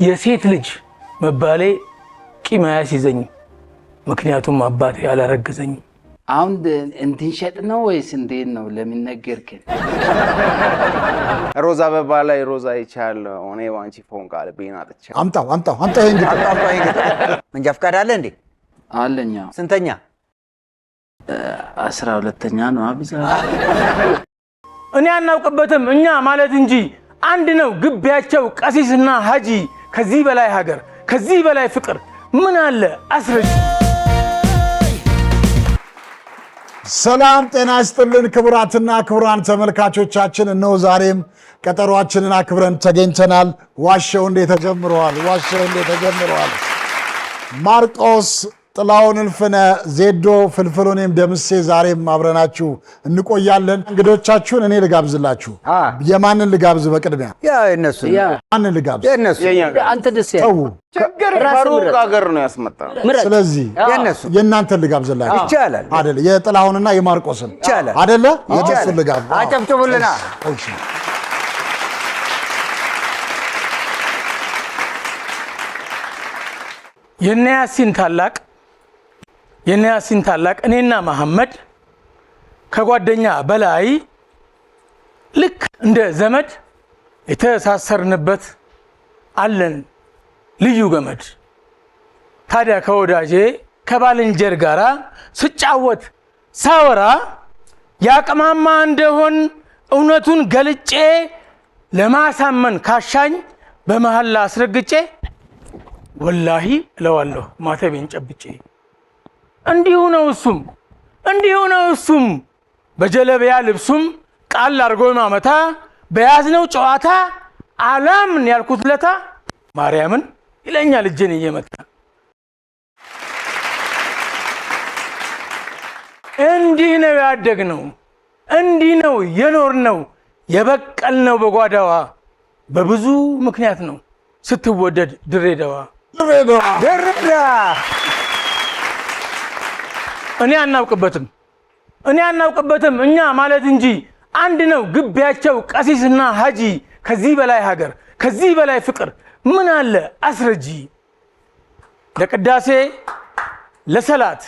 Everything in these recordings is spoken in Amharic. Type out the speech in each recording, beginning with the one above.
የሴት ልጅ መባሌ ቂም አያስይዘኝ ምክንያቱም አባቴ ያላረገዘኝ አሁን እንትን ሸጥ ነው ወይስ እንዴት ነው ለምን ነገርከኝ ሮዛ በባላይ ሮዛ ይቻለው እኔ ዋንቺ ፎንቃ ለቤና አጥቻ አምጣው እንግዲህ መንጃ ፈቃድ አለ እንዴ አለኛ ስንተኛ 12ኛ ነው አብዛ እኔ አናውቅበትም እኛ ማለት እንጂ አንድ ነው ግቢያቸው ቀሲስና ሀጂ ከዚህ በላይ ሀገር ከዚህ በላይ ፍቅር ምን አለ አስረጅ ሰላም ጤና ይስጥልን ክቡራትና ክቡራን ተመልካቾቻችን እነሆ ዛሬም ቀጠሯችንን አክብረን ተገኝተናል ዋሻው እንዴት ተጀምሯል ማርቆስ ጥላውን እልፍነ ዜዶ ፍልፍሉንም ደምሴ ዛሬም አብረናችሁ እንቆያለን እንግዶቻችሁን እኔ ልጋብዝላችሁ የማንን ልጋብዝ በቅድሚያ ያ እነሱ ማንን ልጋብዝ የነሱ አንተ ደስ ያለው ችግር ከሩቅ ሀገር ነው ያስመጣው ስለዚህ የእናንተ ልጋብዝላችሁ ይቻላል አይደል የጥላውንና የማርቆስን ይቻላል አይደለ የነሱ ልጋብዝ አጨብጭቡልና እሺ የነያሲን ታላቅ እኔና መሐመድ ከጓደኛ በላይ ልክ እንደ ዘመድ የተሳሰርንበት አለን ልዩ ገመድ ታዲያ ከወዳጄ ከባልንጀር ጋራ ስጫወት ሳወራ ያቀማማ እንደሆን እውነቱን ገልጬ ለማሳመን ካሻኝ በመሐላ አስረግጬ ወላሂ እለዋለሁ ማተቤን ጨብጬ እንዲሁ ነው እሱም በጀለቢያ ልብሱም ቃል አርጎ ማመታ በያዝነው ጨዋታ አላምን ያልኩት ለታ ማርያምን ይለኛል እጄን እየመታ እንዲህ ነው ያደግነው እንዲህ ነው የኖርነው የበቀልነው በጓዳዋ በብዙ ምክንያት ነው ስትወደድ ድሬዳዋ እኔ አናውቅበትም እኛ ማለት እንጂ አንድ ነው ግቢያቸው ቀሲስና ሀጂ ከዚህ በላይ ሀገር ከዚህ በላይ ፍቅር ምን አለ አስረጂ ለቅዳሴ ለሰላት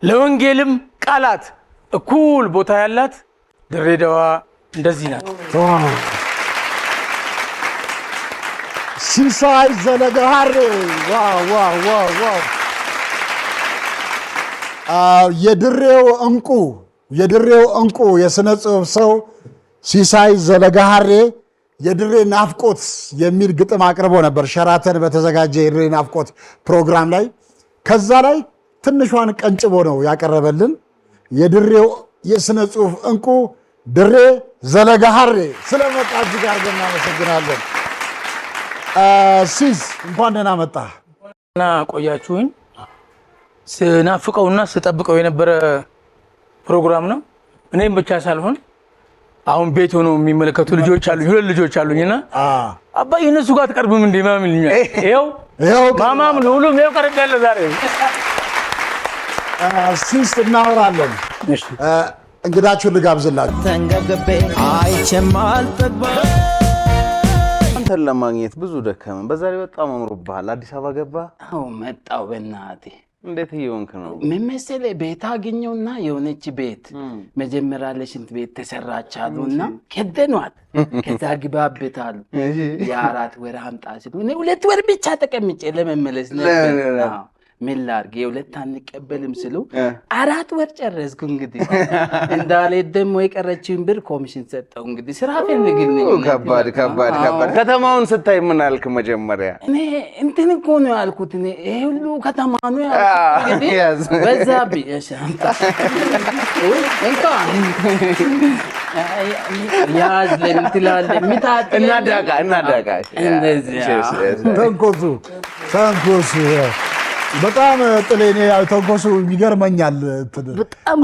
ለወንጌልም ቃላት እኩል ቦታ ያላት ድሬዳዋ እንደዚህ ናት ሲሳይ ዘለገሃር ዋው የድሬው እንቁ የስነ ጽሑፍ ሰው ሲሳይ ዘለገሃሬ የድሬ ናፍቆት የሚል ግጥም አቅርቦ ነበር ሸራተን በተዘጋጀ የድሬ ናፍቆት ፕሮግራም ላይ ከዛ ላይ ትንሿን ቀንጭቦ ነው ያቀረበልን የድሬው የስነ ጽሑፍ እንቁ ድሬ ዘለገሃሬ ስለመጣ ጋር እናመሰግናለን ሲስ እንኳን ደህና መጣ እና ቆያችሁኝ ስናፍቀውና ስጠብቀው የነበረ ፕሮግራም ነው እኔም ብቻ ሳልሆን አሁን ቤት ሆኖ የሚመለከቱ ልጆች አሉኝ ሁለት ልጆች አሉኝና አባዬ እነሱ ጋር ተቀርብም እንዴ ማምልኛ ይሄው ማማም ሁሉም ይሄው ቀርብ ያለ ዛሬ ሲስ እናወራለን እንግዳችሁን ልጋብዝላችሁ ተንገብገቤ አይቸማል ተግባ አንተን ለማግኘት ብዙ ደከመን በዛሬ በጣም አምሮብሃል አዲስ አበባ ገባ አው መጣው በእናቴ እንዴት ይሆንክ ነው መመሰለ ቤት አገኘውና የሆነች ቤት መጀመሪያ ለሽንት ቤት ተሰራቻሉና ከደኗት ከዛ ግባብታሉ የአራት ወር አምጣ ሲሉ እኔ 2 ወር ብቻ ተቀምጬ ለመመለስ ነበር ምን ላድርግ የሁለት አንቀበልም ስሉ 4 ወር ጨረስኩ እንግዲህ እንዳለ ደሞ የቀረችውን ብር ኮሚሽን ሰጠው እንግዲህ ስራ ፈልግልኝ ከባድ ከተማውን ስታይ ምን አልክ መጀመሪያ እኔ እንትን እኮ ነው ያልኩት እኔ ይሄ ሁሉ ከተማ ነው ያልኩት እንግዲህ በዛብ ያሻንታ እንኳን ያዝ ለምትላል ምታት እናዳቃ እንደዚህ ተንኮሱ በጣም ጥሌኔ ተንኮሱ ይገርመኛል በጣም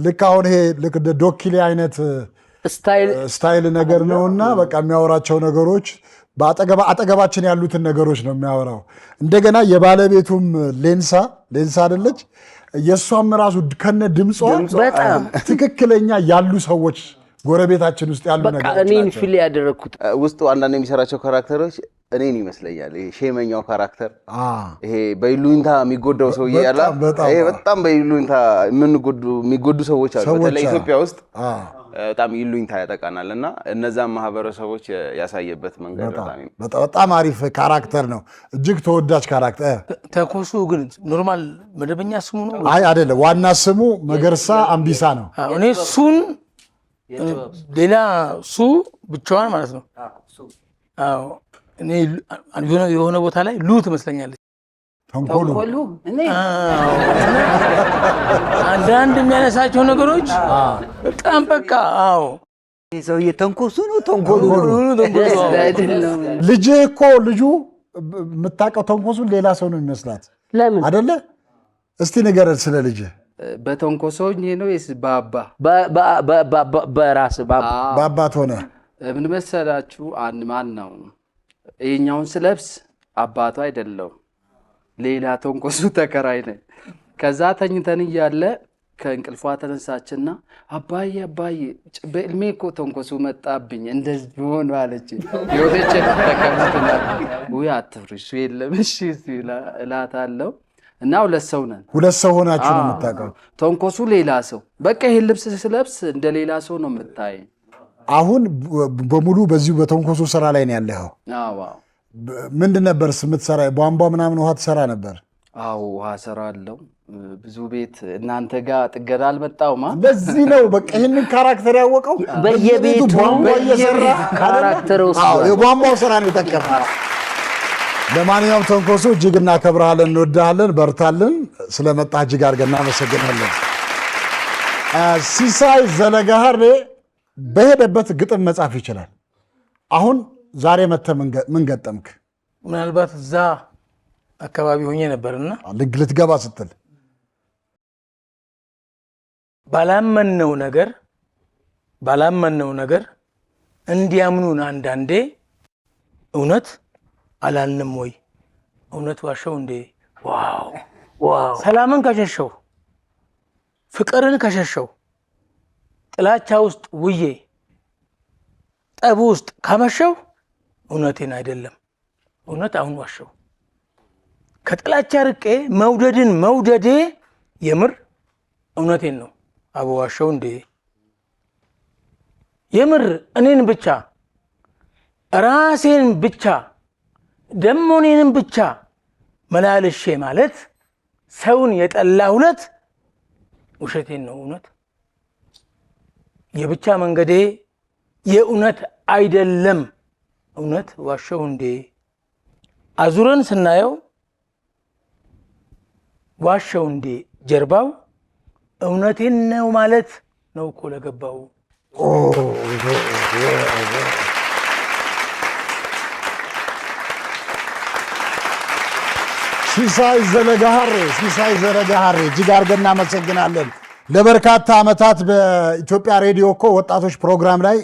ልክ አሁን ይሄ ልክ ዶኪሊ አይነት ስታይል ነገር ነውና በቃ የሚያወራቸው ነገሮች አጠገባችን ያሉትን ነገሮች ነው የሚያወራው እንደገና የባለቤቱም ሌንሳ አይደለች የሷም ራሱ ከነ ድምጿ በጣም ትክክለኛ ያሉ ሰዎች ጎረቤታችን ውስጥ ያሉ ነገሮች በቃ እኔን ፊል ያደረኩት ውስጡ አንዳንድ የሚሰራቸው ካራክተሮች እኔን ይመስለኛል ይሄ ሼመኛው ካራክተር ይሄ በይሉኝታ የሚጎዳው ሰውዬ ያላ ይሄ በጣም በይሉኝታ የሚጎዱ ሰዎች አሉ በተለይ ኢትዮጵያ ውስጥ በጣም ይሉኝታ ያጠቃናልና እነዛን ማህበረሰቦች ያሳየበት መንገድ በጣም አሪፍ ካራክተር ነው እጅግ ተወዳጅ ካራክተር ተንኮሱ ግን ኖርማል መደበኛ ስሙ ነው አይ አይደለም ዋና ስሙ መገርሳ አምቢሳ ነው እኔ ሱን ሌላ ሱ ብቻዋን ማለት ነው አዎ እኔ የሆነ ቦታ ላይ ሉ ትመስለኛለች ተንኮሉ እኔ አንዳንድ የሚያነሳቸው ነገሮች በጣም በቃ አዎ ሰውዬ ተንኮሱ ነው ተንኮሉ ልጅ እኮ ልጁ የምታውቀው ተንኮሱን ሌላ ሰው ነው የሚመስላት ለምን አይደለ እስቲ ንገረን ስለ ልጅ በተንኮሶኝ ነው ወይስ በራስ በአባት ሆነ ምን መሰላችሁ አንድ ማን ነው ይሄኛውን ስለብስ አባቱ አይደለም ሌላ ተንኮሱ ተከራይ ነው ከዛ ተኝተን ይያለ ከእንቅልፏ ተነሳችና አባዬ በእልሜ እኮ ተንኮሱ መጣብኝ እንደዚህ ሆኖ አለች የሆነች ተከራይና ወይ አትፍሪሽ የለም እሺ እላታለሁ እና ሁለት ሰው ሆናችሁ ነው የምታውቀው ተንኮሱ ሌላ ሰው በቃ ይሄን ልብስ ስለብስ እንደ ሌላ ሰው ነው የምታይ አሁን በሙሉ በዚሁ በተንኮሱ ስራ ላይ ነው ያለው አዎ ምንድን ነበር የምትሰራ ቧንቧ ምናምን ውሃ ትሰራ ነበር አዎ ውሃ ሰራለሁ ብዙ ቤት እናንተ ጋር ጥገና አልመጣውማ ለዚህ ነው በቃ ይሄንን ካራክተር ያወቀው በየቤቱ ቧንቧ እየሰራ ካራክተሩ የቧንቧው ስራ ነው የተቀበለው ለማንኛውም ተንኮሱ እጅግ እናከብርሃለን እንወድሃለን በርታልን ስለመጣህ እጅግ አድርገን እናመሰግናለን ሲሳይ ዘለጋሃሬ በሄደበት ግጥም መጻፍ ይችላል አሁን ዛሬ መተህ ምን ገጠምክ ምናልባት እዛ አካባቢ ሆኜ ነበርና ልትገባ ስትል ባላመነው ነገር እንዲያምኑን አንዳንዴ እውነት አላልንም ወይ እውነት ዋሸው እንዴ ዋው ሰላምን ከሸሸው ፍቅርን ከሸሸው ጥላቻ ውስጥ ውዬ ጠብ ውስጥ ካመሸው እውነቴን አይደለም እውነት አሁን ዋሸው ከጥላቻ ርቄ መውደድን መውደዴ የምር እውነቴን ነው አቦ ዋሸው እንዴ የምር እኔን ብቻ ራሴን ብቻ ደሞ እኔንም ብቻ መላልሼ ማለት ሰውን የጠላሁለት ውሸቴን ነው እውነት የብቻ መንገዴ የእውነት አይደለም እውነት ዋሸው እንዴ አዙረን ስናየው ዋሸው እንዴ ጀርባው እውነቴን ነው ማለት ነው እኮ ለገባው ሲሳይ ዘለጋሃሬ እጅግ አድርገን እናመሰግናለን ለበርካታ ዓመታት በኢትዮጵያ ሬዲዮ እኮ ወጣቶች ፕሮግራም ላይ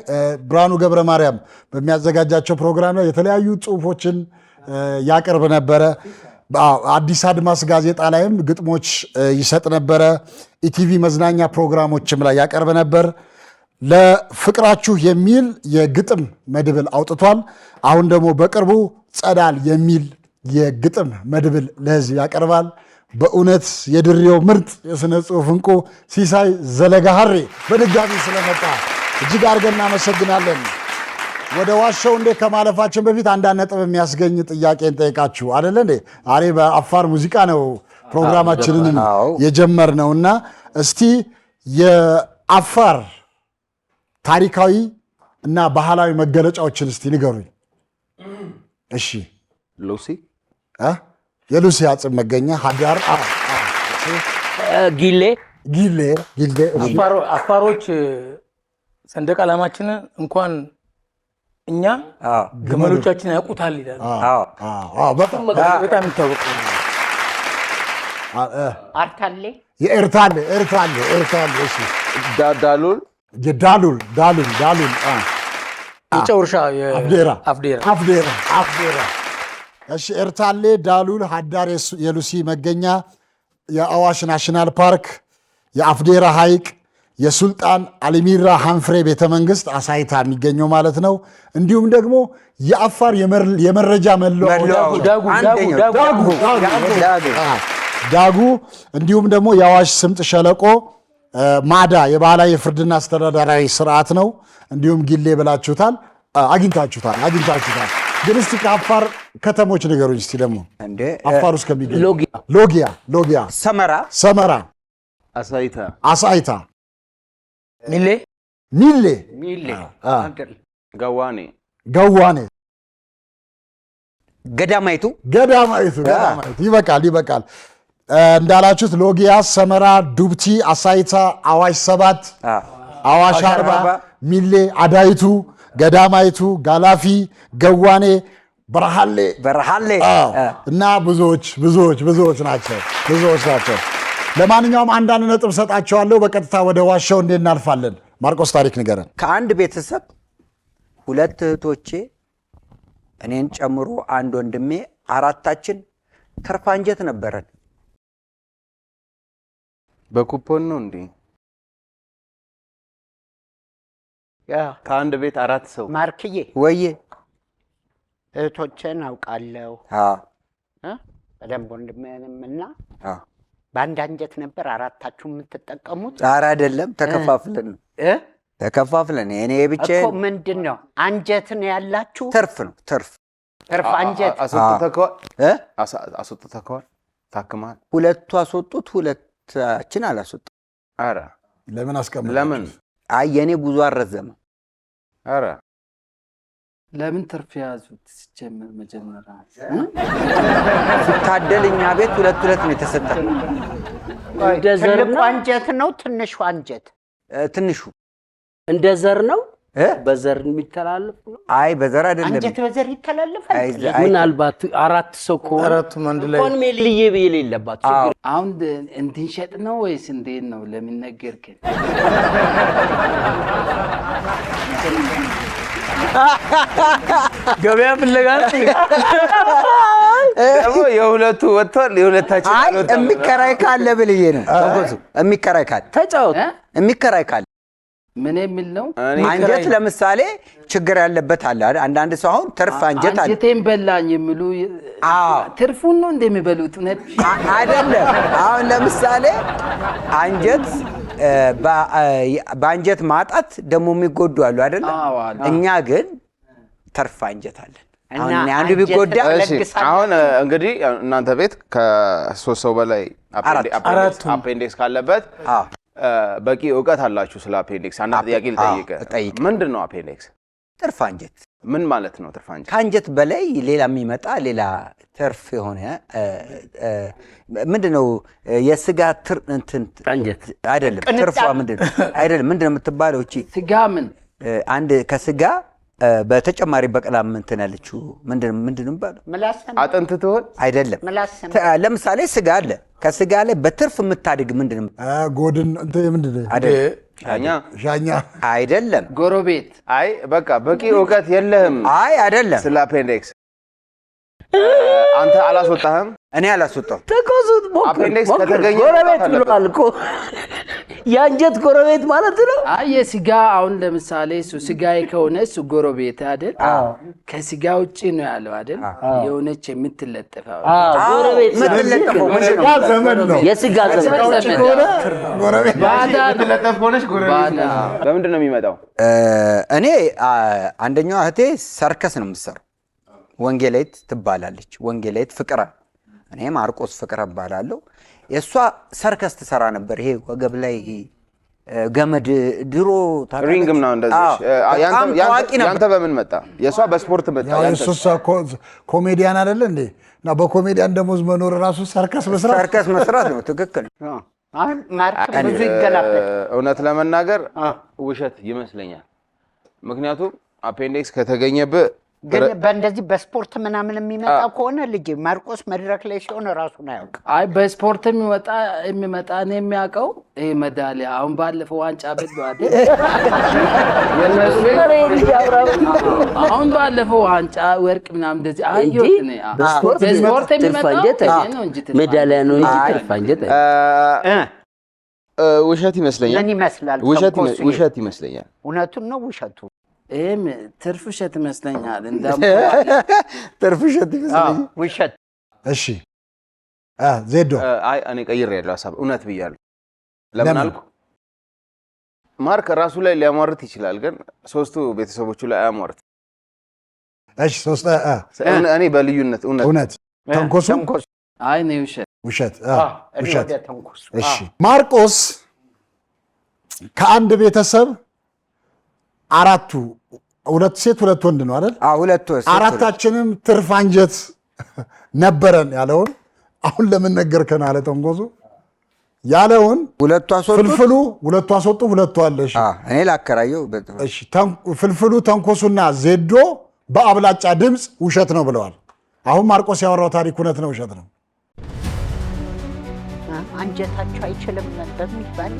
ብርሃኑ ገብረ ማርያም በሚያዘጋጃቸው ፕሮግራም ላይ የተለያዩ ጽሁፎችን ያቀርብ ነበረ አዲስ አድማስ ጋዜጣ ላይም ግጥሞች ይሰጥ ነበረ ኢቲቪ መዝናኛ ፕሮግራሞችም ላይ ያቀርብ ነበር ለፍቅራችሁ የሚል የግጥም መድብል አውጥቷል አሁን ደግሞ በቅርቡ ጸዳል የሚል የግጥም መድብል ለህዝብ ያቀርባል በእውነት የድሬው ምርጥ የስነ ጽሁፍ እንቁ ሲሳይ ዘለጋሃሬ በድጋሚ ስለመጣ እጅግ አድርገን እናመሰግናለን ወደ ዋሸው እንዴ ከማለፋችን በፊት አንዳንድ ነጥብ የሚያስገኝ ጥያቄ እንጠይቃችሁ አይደለ እንዴ አሬ በአፋር ሙዚቃ ነው ፕሮግራማችንን የጀመርነውና እስቲ የአፋር ታሪካዊ እና ባህላዊ መገለጫዎችን እስቲ ንገሩኝ እሺ ሉሲ የሉሲ አጽም መገኛ ሀዳር ጊሌ አፋሮች ሰንደቅ ዓላማችንን እንኳን እኛ ግመሎቻችን ያውቁታል ይላል በጣም ይታወቅ የኤርታሌ እሺ ዳሉል የጨውርሻ አፍዴራ እሺ ኤርታሌ ዳሉል ሀዳር የሉሲ መገኛ የአዋሽ ናሽናል ፓርክ የአፍዴራ ሐይቅ የሱልጣን አሊሚራ ሀንፍሬ ቤተመንግስት አሳይታ የሚገኘው ማለት ነው። እንዲሁም ደግሞ የአፋር የመረጃ ዳጉ፣ እንዲሁም ደግሞ የአዋሽ ስምጥ ሸለቆ ማዳ የባህላዊ የፍርድና አስተዳደራዊ ስርዓት ነው። እንዲሁም ጊሌ ብላችሁታል፣ አግኝታችሁታል። ግን እስቲ ከአፋር ከተሞች ንገሩኝ እስቲ ደግሞ አፋር ውስጥ ከሚገኙ ሎጊያ፣ ሰመራ፣ አሳይታ፣ ሚሌ፣ ገዋኔ፣ ገዳማይቱ ይበቃል። እንዳላችሁት ሎጊያ፣ ሰመራ፣ ዱብቲ፣ አሳይታ፣ አዋሽ 7፣ አዋሽ 40፣ ሚሌ፣ አዳይቱ፣ ገዳማይቱ፣ ጋላፊ፣ ገዋኔ፣ በረሃሌ እና ብዙዎች ናቸው። ለማንኛውም አንዳንድ ነጥብ ሰጣቸዋለሁ። በቀጥታ ወደ ዋሻው እንዴት እናልፋለን? ማርቆስ ታሪክ ንገረን። ከአንድ ቤተሰብ 2 እህቶቼ እኔን ጨምሮ አንድ ወንድሜ 4ታችን ትርፍ አንጀት ነበረን። በኩፖን ነው እንዴ? ከአንድ ቤት 4 ሰው። ማርክዬ ወዬ እህቶችን አውቃለሁ በደንብ ወንድሜንም እና በአንድ አንጀት ነበር 4ታችሁ የምትጠቀሙት? ኧረ አይደለም፣ ተከፋፍለን ነው ተከፋፍለን። እኔ ብቻ እኮ ምንድን ነው አንጀት ነው ያላችሁ? ትርፍ ነው ትርፍ አንጀት አስወጥተከዋል? ታክማል? 2ቱ አስወጡት፣ 2ታችን አላስወጡት። ኧረ ለምን አስቀምጥ? ለምን? አይ የኔ ብዙ አረዘመ። ኧረ ለምን ትርፍ ያዙት? ሲጀምር መጀመሪያ ሲታደል እኛ ቤት 2 ነው የተሰጠን። ትልቁ አንጀት ነው ትንሹ አንጀት? ትንሹ እንደ ዘር ነው በዘር የሚተላለፍ ነው? አይ በዘር አይደለም። አንጀት በዘር ይተላለፋል? ምናልባት 4 ሰው ከሆነ አራቱም አንድ ላይ ኢኮኖሚ ልዬ የሌለባቸው አሁን እንድንሸጥ ነው ወይስ እንዴት ነው? ለምን ነገርከን? ገበያ ፍለጋ ደግሞ የሁለቱ ወጥቷል፣ የሁለታችን አልወጣም። የሚከራይ ካለ ብልዬ ነው ተቆሱ። የሚከራይ ካለ ተጫወት። የሚከራይ ካለ ምን የሚል ነው? አንጀት ለምሳሌ ችግር ያለበት አለ አይደል? አንዳንድ ሰው አሁን ትርፍ አንጀት አለ። አንጀቴን በላኝ የሚሉ ትርፉን ነው እንደሚበሉት እውነት አይደለም። አሁን ለምሳሌ አንጀት በአንጀት ማጣት ደግሞ የሚጎዱ አሉ አይደል? እኛ ግን ትርፍ አንጀት አለን። እና አንዱ ቢጎዳ አሁን እንግዲህ እናንተ ቤት ከ3 ሰው በላይ አፔንዲክስ ካለበት በቂ እውቀት አላችሁ ስለ አፔንዲክስ። አንድ ጥያቄ ልጠይቅ። ምንድን ነው አፔንዲክስ? ትርፍ አንጀት ምን ማለት ነው? ትርፍ አንጀት ከአንጀት በላይ ሌላ የሚመጣ ሌላ ትርፍ የሆነ ምንድነው? የስጋ አንጀት አይደለም። ትርፏ ምንድነው? አይደለም። ምንድነው የምትባለው? እቺ ስጋ ምን አንድ ከስጋ በተጨማሪ በቀላም እንትን ያለችው ምንድነው የሚባለው? አጥንት ትሆን? አይደለም። ለምሳሌ ስጋ አለ። ከስጋ ላይ በትርፍ የምታድግ ምንድነው? ጎድን እንትን ምንድነው? ሻኛ አይደለም። ጎረቤት። አይ በቃ በቂ እውቀት የለህም። አይ አይደለም። ስለ አፔንዲክስ አንተ አላስወጣህም? እኔ አላስወጣሁም። ተቆሱት አፔንዲክስ ከተገኘ ጎረቤት ብሏል እኮ የአንጀት ጎረቤት ማለት ነው። አይ የስጋ አሁን ለምሳሌ እሱ ስጋዬ ከሆነ እሱ ጎረቤት አይደል? ከስጋ ውጪ ነው ያለው አይደል? የሆነች የምትለጠፈው ጎረቤት የምትለጠፈው ዘመን ነው። የስጋ ዘመን ጎረቤት የምትለጠፍ ሆነች ጎረቤት። በምንድን ነው የሚመጣው? እኔ አንደኛዋ እህቴ ሰርከስ ነው የምትሰራው። ወንጌላዊት ትባላለች። ወንጌላዊት ፍቅረ፣ እኔ ማርቆስ ፍቅረ እባላለሁ። የእሷ ሰርከስ ትሰራ ነበር። ይሄ ወገብ ላይ ገመድ ድሮ ሪንግ ምናምን እንደዚህ። ያንተ በምን መጣ? የእሷ በስፖርት መጣ። እሷ ኮሜዲያን አይደለ እንዴ? እና በኮሜዲያን ደሞዝ መኖር ራሱ ሰርከስ መስራት ነው። ትክክል። አሁን ማርክ ብዙ ይገላበጥ። እውነት ለመናገር ውሸት ይመስለኛል። ምክንያቱም አፔንዲክስ ከተገኘብህ ግን በእንደዚህ በስፖርት ምናምን የሚመጣ ከሆነ ልጅ ማርቆስ መድረክ ላይ ሲሆን ራሱን አያውቅ። አይ በስፖርት የሚመጣ ነው የሚያውቀው። ይሄ ሜዳሊያ አሁን ባለፈው ዋንጫ በለው አይደል? አሁን ባለፈው ዋንጫ ወርቅ ምናምን እንደዚህ አየሁት ነው። በስፖርት የሚመጣ ነው እንጂ ሜዳሊያ ነው እንጂ ትርፍ አንጀት ውሸት ይመስለኛል። ምን ይመስላል? ውሸት ይመስለኛል። እውነቱን ነው ውሸቱ? ይሄም ትርፍ ውሸት ይመስለኛል። ትርፍ ውሸት ይመስለኛል። ውሸት። እሺ ዜዶ። አይ እኔ ቀይሬያለሁ ሀሳብ፣ እውነት ብያለሁ። ለምን አልኩ? ማርክ ራሱ ላይ ሊያሟርት ይችላል፣ ግን ሶስቱ ቤተሰቦቹ ላይ አያሟርት። እሺ ሶስት እኔ በልዩነት እውነት። ተንኮሱ አይ ነው ውሸት። እሺ ማርቆስ ከአንድ ቤተሰብ አራቱ ሁለት ሴት ሁለት ወንድ ነው አይደል? ሁለት ወንድ አራታችንም ትርፍ አንጀት ነበረን ያለውን አሁን ለምን ነገርከን አለ ተንኮሱ። ያለውን ሁለቱ አስወጡ፣ ፍልፍሉ ሁለቱ አስወጡ፣ ሁለቱ አለ። እሺ እኔ ላከራየው። እሺ ፍልፍሉ ተንኮሱና ዜዶ በአብላጫ ድምፅ ውሸት ነው ብለዋል። አሁን ማርቆስ ያወራው ታሪክ እውነት ነው ውሸት ነው? አንጀታቸው አይችልም በሚባል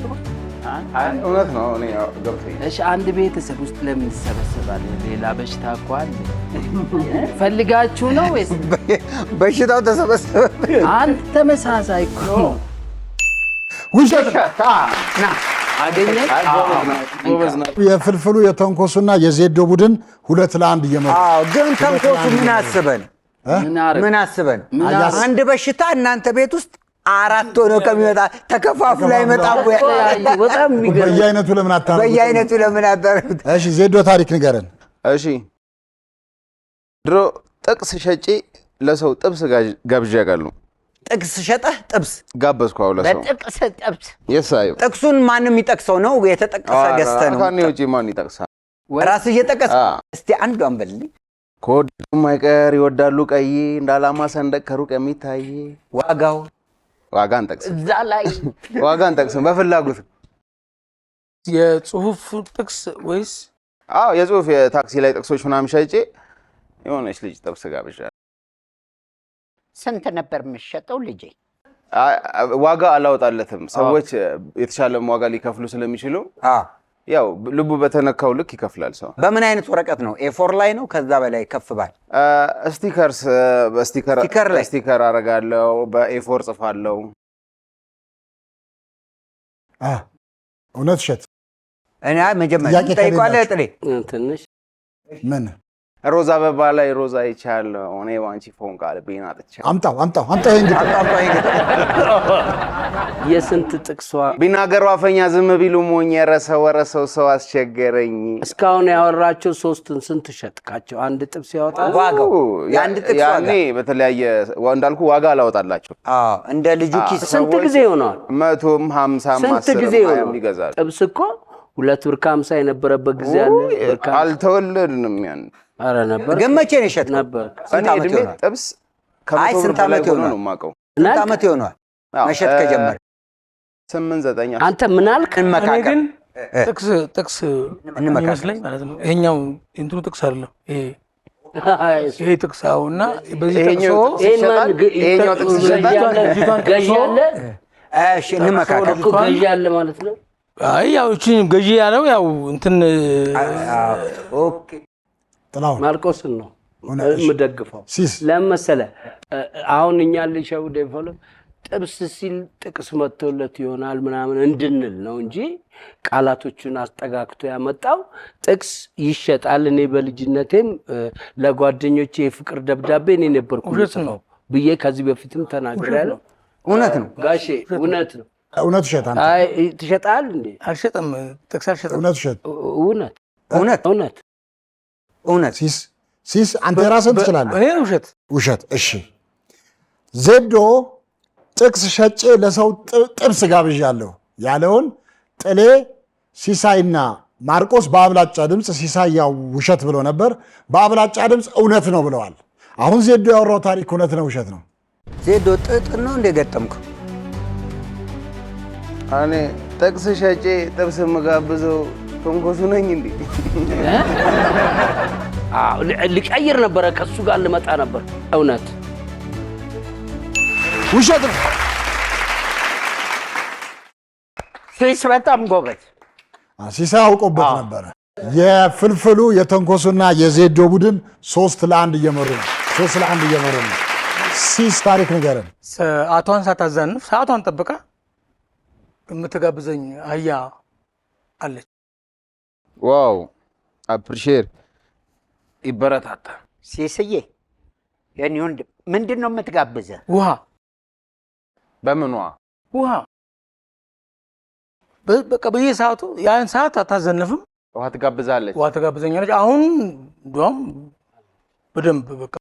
እውነት ነው። እኔ ገብቶኛል። እሺ አንድ ቤተሰብ ውስጥ ለምን ይሰበሰባል? ሌላ በሽታ እኮ አለ። ፈልጋችሁ ነው ወይስ በሽታው ተሰበሰበ? አንድ ተመሳሳይ እኮ ነው። ውሸት አገኘ። የፍልፍሉ የተንኮሱና የዜዶ ቡድን 2-1 እየመሩ። ግን ተንኮሱ ምን አስበን አንድ በሽታ እናንተ ቤት ውስጥ አራት ሆኖ ከሚመጣ ተከፋፍሎ አይመጣም። በጣም የሚገርም በየአይነቱ ለምን አታረጉት? እሺ ዜዶ ታሪክ ንገረን። እሺ ድሮ ጥቅስ ሸጬ ለሰው ጥብስ ጋብዣ ያውቃለሁ። ጥቅስ ሸጠህ ጥብስ ጋበዝኩ። ለሰው በጥቅስ ጥብስ የሳዩ ጥቅሱን ማንም የሚጠቅሰው ነው የተጠቀሰ ገዝተህ ነው? ካኔ ውጪ ማን ይጠቅሳል? ራስህ እየጠቀስ እስቲ አንዷን በልልኝ። ከወደዱም አይቀር ይወዳሉ ቀይ እንዳላማ ሰንደቅ ከሩቅ የሚታይ ዋጋ አንጠቅስም። እዛ ላይ ዋጋ አንጠቅስም በፍላጎት የጽሁፍ ጥቅስ ወይስ? የጽሁፍ የታክሲ ላይ ጥቅሶች ምናምን ሸጬ የሆነች ልጅ ጥብስ ጋብዣ። ስንት ነበር የምትሸጠው ልጄ? ዋጋ አላወጣለትም። ሰዎች የተሻለም ዋጋ ሊከፍሉ ስለሚችሉ ያው ልቡ በተነካው ልክ ይከፍላል ሰው። በምን አይነት ወረቀት ነው? ኤ4 ላይ ነው? ከዛ በላይ ከፍ ባል ስቲከር አረጋለሁ፣ በኤ4 ጽፋለሁ። እውነት ውሸት? እኔ መጀመሪያ ጠይቋለህ ጥሌ ትንሽ ምን ሮዛ አበባ ላይ ሮዛ ይቻለሁ እኔ ዋንቺ ፎንቃ ልቤና አጥቻለሁ። አምጣው የስንት ጥቅሷ ቢናገሩ አፈኛ ዝም ቢሉ ሞኝ ረሰው ሰው አስቸገረኝ። እስካሁን ያወራቸው ሶስቱን ስንት ሸጥካቸው? አንድ ጥብስ ያወጣል ዋጋው? የአንድ ጥብስ ዋጋ ያኔ በተለያየ እንዳልኩ ዋጋ አላወጣላቸው። እንደ ልጁ ኪስ። ስንት ጊዜ ሆነዋል? 100ም 50ም ስንት ጊዜ ሆነዋል ይገዛል? ጥብስ እኮ 2 ብር ከ50 የነበረበት ጊዜ አለ። አልተወለድንም ያን። አረ ነበር። ግን መቼ ነው የሸጥከው? ነበር እኔ እድሜ ጥብስ ስንት ዓመት ይሆናል? ስንት ዓመት ይሆናል መሸጥ ከጀመረ? 8-9። አንተ ምን አልክ? ግን ጥቅስ ይመስለኝ ማለት ነው። ይሄኛው እንትኑ ጥቅስ አይደለም ይሄ ጥቅስ እና በዚህ ይሄኛው ጥቅስ ገዢ አለ። እሺ እንመካከል። ገዢ አለ ማለት ነው። አይ ያው እቺ ገዢ ያለው ያው እንትን ኦኬ ማርቆስን ነው የምደግፈው። ለምን መሰለህ? አሁን እኛ ልሸውድ የፈለው ጥብስ ሲል ጥቅስ መጥቶለት ይሆናል ምናምን እንድንል ነው እንጂ ቃላቶቹን አስጠጋግቶ ያመጣው ጥቅስ ይሸጣል። እኔ በልጅነቴም ለጓደኞቼ የፍቅር ደብዳቤ እኔ ነበርኩ ነው ብዬ ከዚህ በፊትም ተናግሬያለሁ። እውነት ነው ጋሼ፣ እውነት ነው። እውነት ውሸት? አይ ትሸጣል እንዴ? አልሸጥም። ጥቅስ አልሸጥም። እውነት ውሸት? እውነት ሲስ አንተ ራስህን ትችላለህ። እኔ ውሸት። እሺ ዜዶ ጥቅስ ሸጬ ለሰው ጥብስ ጋብዣለሁ ያለውን ጥሌ፣ ሲሳይና ማርቆስ በአብላጫ ድምፅ ሲሳይ ያው ውሸት ብሎ ነበር፣ በአብላጫ ድምፅ እውነት ነው ብለዋል። አሁን ዜዶ ያወራው ታሪክ እውነት ነው ውሸት ነው? ዜዶ ጥጥ ነው እንደገጠምከው? እኔ ጥቅስ ሸጬ ጥብስ የምጋብዘው ተንኮሱ ነኝ እንዴ? ልቀይር ነበረ፣ ከሱ ጋር ልመጣ ነበር። እውነት ውሸት ነው? ሲስ በጣም ጎበዝ። ሲሳይ አውቆበት ነበረ። የፍልፍሉ የተንኮሱና የዜዶ ቡድን 3-1 እየመሩ ነው። ሲስ ታሪክ ንገረን። ሰዓቷን ሳታዛንፍ ሰዓቷን ጠብቃ የምትጋብዘኝ አህያ አለች። ዋው አፕሪሼት ይበረታታ። ሲስዬ የኔ ወንድም ምንድን ነው የምትጋብዘህ? ውሃ። በምን ውሃ በቃ በየሰዓቱ ያን ሰዓት አታዘንፍም። ውሃ ትጋብዛለች። ውሃ ትጋብዘኛለች። አሁን እንደውም በደንብ በቃ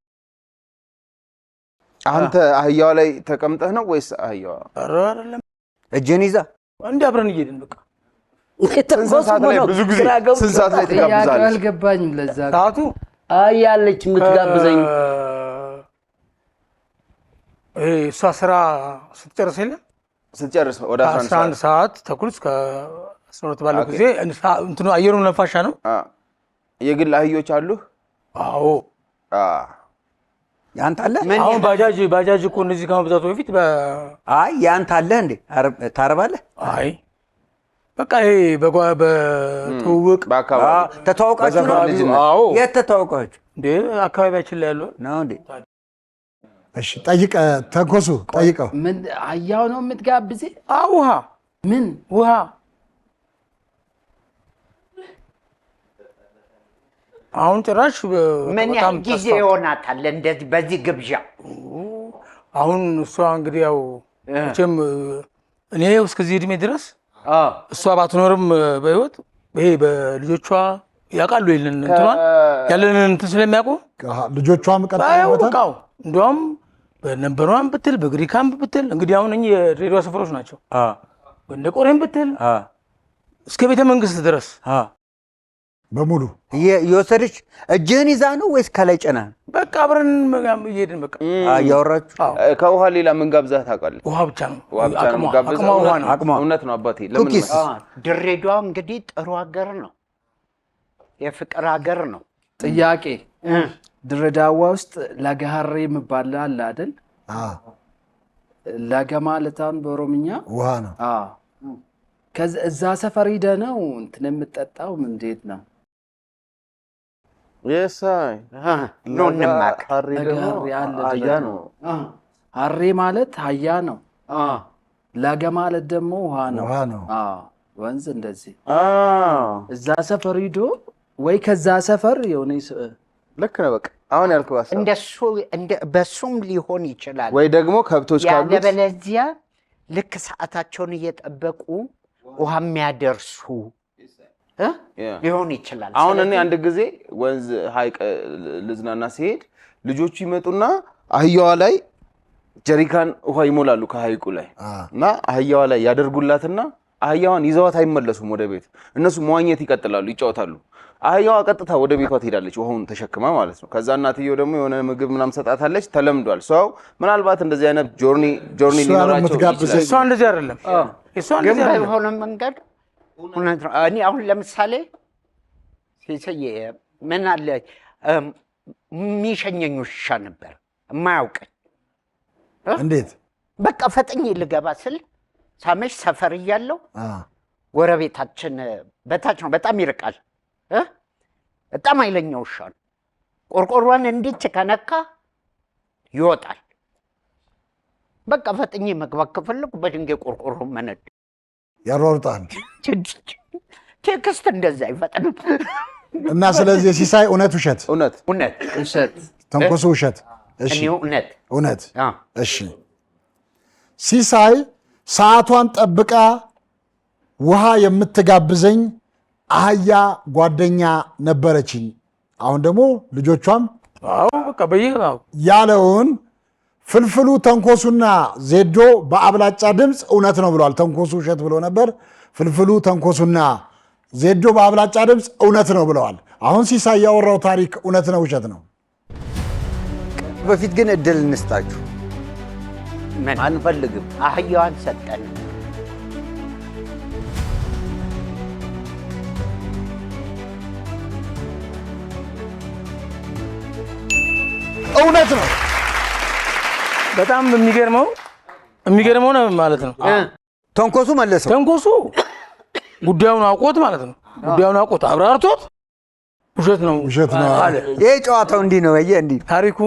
አንተ አህያዋ ላይ ተቀምጠህ ነው ወይስ አህያዋ? ኧረ አይደለም፣ እጅን ይዛ እንዲህ አብረን እየሄድን በቃ ስንት ሰዓት ላይ ብዙ ጊዜ ስንት ሰዓት ላይ ትጋብዛለች? አልገባኝም። ለዛ ሰዓቱ አያለች የምትጋብዘኝ እሷ ስራ ስትጨርስ የለም ስትጨርስ ወደ 11 ሰዓት ተኩል እስከ 12 ባለው ጊዜ እንትኑ አየሩን ነፋሻ ነው። የግል አህዮች አሉ? አዎ። ያንተ አለ? አሁን ባጃጅ እኮ እንደዚህ ከመብዛቱ በፊት አይ ያንተ አለ እንዴ? ታረባለህ? አይ በቃ ይሄ በትውውቅ በአካባቢ ተተዋውቃችሁ ነው? አዎ። የት ተተዋውቃችሁ እንዴ? አካባቢያችን ላይ ያለው ነው እንዴ? እሺ ጠይቀ ተንኮሱ ጠይቀው። ምን አህያው ነው የምትጋብዜ? ውሃ። ምን ውሃ? አሁን ጭራሽ ምን ያህል ጊዜ ይሆናታል እንደዚህ በዚህ ግብዣ? አሁን እሷ እንግዲህ ያው መቼም እኔ እስከዚህ እድሜ ድረስ እሷ ባትኖርም በህይወት ይሄ በልጆቿ ያውቃሉ ያለንን እንትን ስለሚያውቁ ልጆቿም ቀጣው እንደውም በነበሯን ብትል በግሪካም ብትል እንግዲህ አሁን እኚህ የድሬዳዋ ሰፈሮች ናቸው። እንደ ቆሬም ብትል እስከ ቤተ መንግስት ድረስ በሙሉ የወሰደች እጅህን ይዛ ነው ወይስ ከላይ ጭነህ? በቃ አብረን እየሄድን በቃ እያወራችሁ። ከውሃ ሌላ ምን ጋብዛህ ታውቃለህ? ውሃ ብቻ ነው። አቅሟ እውነት ነው አባቴ። ለምን ድሬዳዋ እንግዲህ ጥሩ ሀገር ነው፣ የፍቅር ሀገር ነው። ጥያቄ ድሬዳዋ ውስጥ ለገሃሬ የሚባል አለ አይደል? ለገ ማለት አሁን በኦሮምኛ ውሃ ነው። እዛ ሰፈር ሂደህ ነው እንትን የምትጠጣው? እንዴት ነው? የሳይ ነው እንማክ ሀሬ ማለት ሀያ ነው። ለገ ማለት ደግሞ ውሃ ነው። ወንዝ እንደዚህ እዛ ሰፈር ሂዶ ወይ ከዛ ሰፈር የሆነ ልክ ነው። በቃ አሁን ያልከው እንደሱ በሱም ሊሆን ይችላል። ወይ ደግሞ ከብቶች ካሉት ያለበለዚያ ልክ ሰዓታቸውን እየጠበቁ ውሃ የሚያደርሱ ሊሆን ይችላል። አሁን እኔ አንድ ጊዜ ወንዝ ሀይቅ ልዝናና ሲሄድ ልጆቹ ይመጡና አህያዋ ላይ ጀሪካን ውሃ ይሞላሉ ከሀይቁ ላይ እና አህያዋ ላይ ያደርጉላትና አህያዋን ይዘዋት አይመለሱም ወደ ቤት። እነሱ መዋኘት ይቀጥላሉ፣ ይጫወታሉ። አህያዋ ቀጥታ ወደ ቤቷ ትሄዳለች ውሃውን ተሸክማ ማለት ነው። ከዛ እናትየው ደግሞ የሆነ ምግብ ምናምን ሰጣታለች። ተለምዷል። ሰው ምናልባት እንደዚህ አይነት ጆርኒ ሊኖራቸው ይችላል። እሷ እንደዚህ አይደለም። ግን በሆነ መንገድ እኔ አሁን ለምሳሌ ሲሰየ ምን አለ የሚሸኘኝ ውሻ ነበር የማያውቀኝ። እንዴት በቃ ፈጥኜ ልገባ ስል ሳመሽ ሰፈር እያለው ጎረቤታችን በታች ነው፣ በጣም ይርቃል። በጣም ኃይለኛ ውሻ ነው። ቆርቆሯን እንዲች ከነካ ይወጣል። በቃ ፈጥኜ መግባት ከፈለኩ በድንጋይ ቆርቆሮ መነድ ያሯሩጣል። ቴክስት እንደዛ አይፈጥንም። እና ስለዚህ ሲሳይ እውነት ውሸት? እውነት ተንኮሱ ውሸት። እሺ እውነት። እሺ ሲሳይ ሰዓቷን ጠብቃ ውሃ የምትጋብዘኝ አህያ ጓደኛ ነበረችኝ፣ አሁን ደግሞ ልጆቿም በቃ ያለውን ፍልፍሉ ተንኮሱና ዜዶ በአብላጫ ድምፅ እውነት ነው ብለዋል። ተንኮሱ ውሸት ብሎ ነበር። ፍልፍሉ ተንኮሱና ዜዶ በአብላጫ ድምፅ እውነት ነው ብለዋል። አሁን ሲሳይ ያወራው ታሪክ እውነት ነው ውሸት ነው? በፊት ግን እድል እንስጣችሁ። አንፈልግም። አህያዋን ሰጠን። እውነት ነው። በጣም የሚገርመው ነው ማለት ነው። ተንኮሱ መለሰው። ተንኮሱ ጉዳዩን አውቆት ማለት ነው። ጉዳዩን አውቆት አብራርቶት ውሸት ነው አለ። ይሄ ጨዋታው እንዲህ ነው። እንዲህ ታሪኩ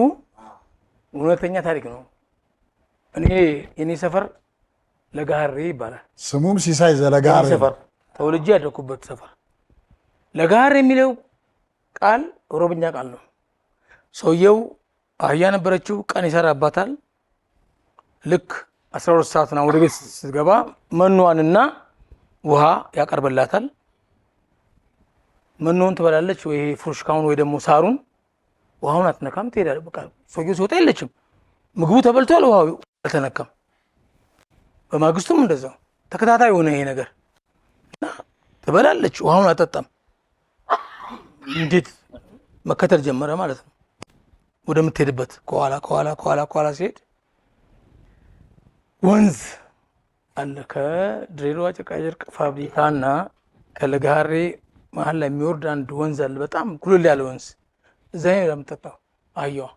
እውነተኛ ታሪክ ነው። የኔ ሰፈር ለጋሬ ይባላል። ስሙም ሲሳይ ዘለጋሬ ሰፈር ተወልጄ ያደኩበት ሰፈር። ለጋሬ የሚለው ቃል ኦሮምኛ ቃል ነው። ሰውየው አህያ ነበረችው፣ ቀን ይሰራባታል። ልክ 12 ሰዓት ነው ወደ ቤት ስትገባ መኗንና ውሃ ያቀርብላታል። መኖን ትበላለች፣ ወይ ፍሩሽካውን ወይ ደግሞ ሳሩን። ውሃውን አትነካም፣ ትሄዳለች። በቃ ሰውየው ሲወጣ የለችም። ምግቡ ተበልቷል፣ ውሃው አልተነካም። በማግስቱም እንደዛው ተከታታይ ሆነ ይሄ ነገር። ትበላለች፣ ውሃውን አጠጣም። እንዴት መከተል ጀመረ ማለት ነው። ወደምትሄድበት ከኋላ ሲሄድ ወንዝ አለ። ከድሬዳዋ ጨርቃጨርቅ ፋብሪካና ከለጋሬ መሀል ላይ የሚወርድ አንድ ወንዝ አለ። በጣም ጉልል ያለ ወንዝ። እዛ ነው የምትጠጣው አህያዋ።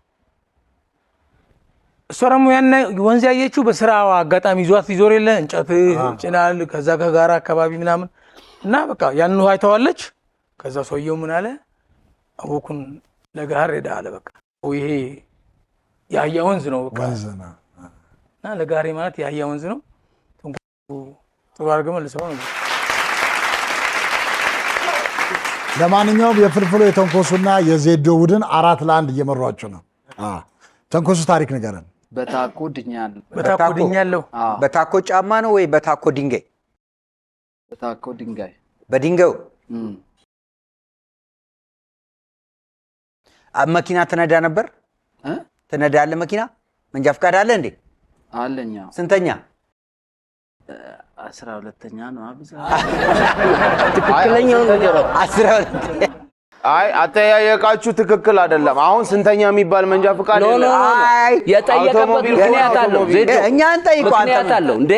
እሷ ደግሞ ያን ወንዝ ያየችው በስራዋ አጋጣሚ ይዟት ይዞር የለ እንጨት ጭናል፣ ከዛ ከጋራ አካባቢ ምናምን እና በቃ ያን ውሃ አይተዋለች። ከዛ ሰውየው ምን አለ? አወኩን ለጋሬ ሄዳ አለ። በቃ ይሄ የአህያ ወንዝ ነው በቃ እና ለጋሬ ማለት የአህያ ወንዝ ነው። ጥሩ አድርገህ መልሰው ነው። ለማንኛውም የፍልፍሉ የተንኮሱና የዜዶ ቡድን 4-1 እየመሯቸው ነው። ተንኮሱ ታሪክ ንገረን። በታኮ ድኛለሁ። በታኮ ድኛለሁ። በታኮ ጫማ ነው ወይ በታኮ ድንጋይ? በታኮ ድንጋይ። በድንጋዩ መኪና ትነዳ ነበር? ትነዳለህ መኪና? መንጃ ፈቃድ አለ እንዴ? አለኝ። ስንተኛ? 12ኛ ነው። ትክክለኛው ነገር 12። አይ አጠያየቃችሁ ትክክል አይደለም። አሁን ስንተኛ የሚባል መንጃ ፈቃድ የለም። አይ የጠየቀበት ምክንያት አለው። እኛ እንጠይቀው ምክንያት አለው እንዴ?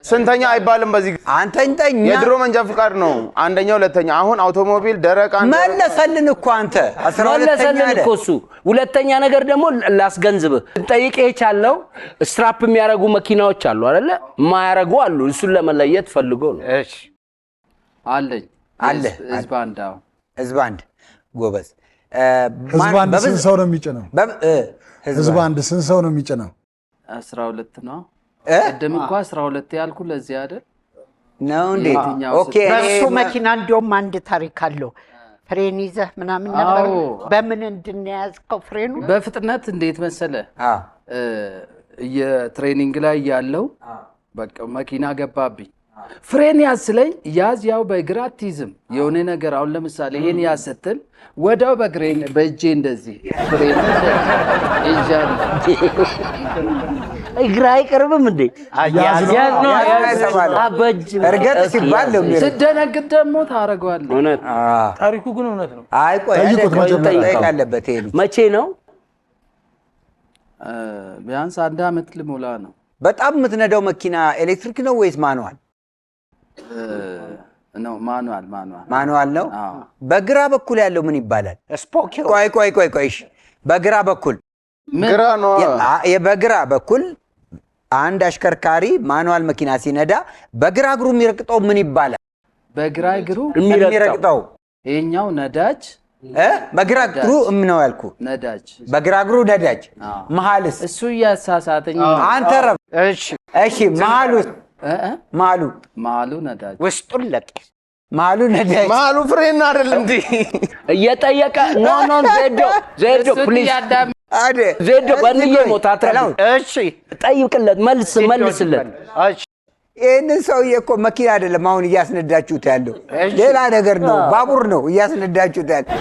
ስንተኛ አይባልም። በዚህ አንተ እንጠኛ። የድሮ መንጃ ፈቃድ ነው አንደኛ፣ ሁለተኛ። አሁን አውቶሞቢል ደረቅ አንተ መለሰልን እኮ አንተ 12ኛ መለሰልን እኮ እሱ። ሁለተኛ ነገር ደግሞ ላስገንዝብህ ጠይቄ የቻለው ስትራፕ የሚያረጉ መኪናዎች አሉ አይደለ? የማያረጉ አሉ። እሱን ለመለየት ፈልጎ ነው። እሺ አለኝ። አለ ህዝብ አንድ። አዎ ህዝብ አንድ። ጎበዝ። ህዝብ አንድ ስንት ሰው ነው የሚጭነው? ህዝብ አንድ ስንት ሰው ነው የሚጭነው? 12 ነው። ቅድም እኮ 12 ያልኩ ለዚህ አይደል ነው እንዴ? ኦኬ። በሱ መኪና እንደውም አንድ ታሪክ አለው። ፍሬን ይዘህ ምናምን ነበር። በምን እንድንያዝከው ፍሬኑ? በፍጥነት እንዴት መሰለ? የትሬኒንግ ላይ ያለው በቃ መኪና ገባብኝ። ፍሬን ያዝ ስለኝ ያዝ፣ ያው በእግር አትይዝም። የሆነ ነገር አሁን ለምሳሌ ይሄን ያዝ ስትል ወዳው በእጄ እንደዚህ ፍሬን ይዣል። እግር አይቀርብም እንዴ? ያዝ ነው አበጅ እርገጥ ሲባል ነው። ስደነግጥ ደግሞ ታረጋለህ። እውነት ታሪኩ ግን እውነት ነው። አይ ቆይ ጠይቅ አለበት። ይሄ መቼ ነው? ቢያንስ 1 ዓመት ልሞላ ነው። በጣም የምትነዳው መኪና ኤሌክትሪክ ነው ወይስ ማኑዋል? ነው ማኑዋል ነው። በግራ በኩል ያለው ምን ይባላል? ስፖኪዮ። ቆይ በግራ በኩል ግራ ነው። በግራ በኩል አንድ አሽከርካሪ ማኑዋል መኪና ሲነዳ በግራ እግሩ የሚረግጠው ምን ይባላል? በግራ እግሩ የሚረግጠው ይሄኛው ነዳጅ። በግራ እግሩ ነው ያልኩ። ነዳጅ በግራ እግሩ ነዳጅ። መሀልስ? እሱ እያሳሳተኝ አንተ ረብ። እሺ መሀሉ ነዳጅ። ውስጡን ለቄስ መሀሉ ነዳጅ። መሀሉ ፍሬን አይደል እንዴ? እየጠየቀ ኖ ዜዶ ፕሊዝ ዜዶ በእንዬ ሞት አትረዱ። እሺ ጠይቅለት፣ መልስለት። ይህንን ሰውዬ እኮ መኪና አይደለም አሁን እያስነዳችሁት ያለው ሌላ ነገር ነው። ባቡር ነው እያስነዳችሁት ያለው።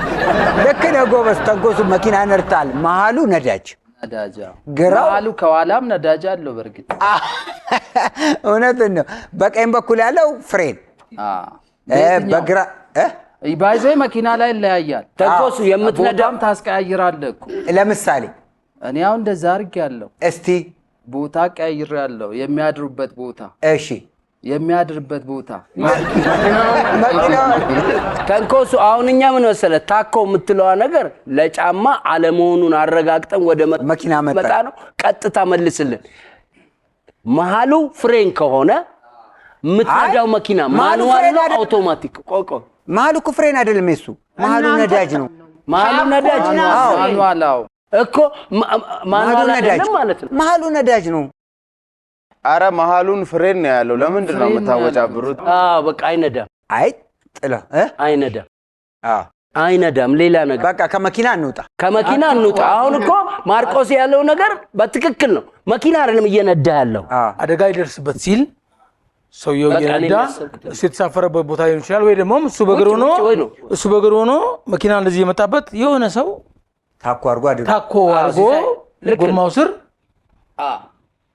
ልክ ነህ ጎበዝ። ተንኮሱ መኪና ነርታል። መሀሉ ነዳጅ፣ መሀሉ ከኋላም ነዳጅ አለው። በእርግጥ እውነትን ነው። በቀኝ በኩል ያለው ፍሬን፣ በግራ ባይዘ መኪና ላይ ይለያያል። ተንኮሱ የምትነዳም ታስቀያይራለህ እኮ። ለምሳሌ እኔ አሁን እንደዛ አድርጌያለሁ። እስቲ ቦታ ቀያይሬያለሁ። የሚያድሩበት ቦታ። እሺ የሚያድርበት ቦታ ተንኮሱ። አሁን እኛ ምን መሰለህ ታኮ የምትለዋ ነገር ለጫማ አለመሆኑን አረጋግጠን ወደ መኪና መጣ ነው። ቀጥታ መልስልን። መሀሉ ፍሬን ከሆነ የምትነዳው መኪና ማኑዋል ነው አውቶማቲክ? ቆቆ መሀሉ እኮ ፍሬን አይደለም። እሱ መሀሉ ነዳጅ ነው። መሀሉ ነዳጅ ነው። ማኑዋል እኮ ማኑዋል አይደለም ማለት ነው። መሀሉ ነዳጅ ነው። አረ መሀሉን ፍሬን ነው ያለው። ለምንድን ነው የምታወጫብሩት? በቃ አይነዳም። አይ ጥላ አይነዳም። አይነዳም። ሌላ ነገር በቃ ከመኪና እንውጣ። አሁን እኮ ማርቆስ ያለው ነገር በትክክል ነው። መኪና አይደለም እየነዳ ያለው። አደጋ ይደርስበት ሲል ሰውየው እየነዳ እሱ የተሳፈረበት ቦታ ሊሆን ይችላል፣ ወይ ደግሞ እሱ በእግር ሆኖ መኪና እንደዚህ የመጣበት የሆነ ሰው ታኮ አድርጎ ጎማው ስር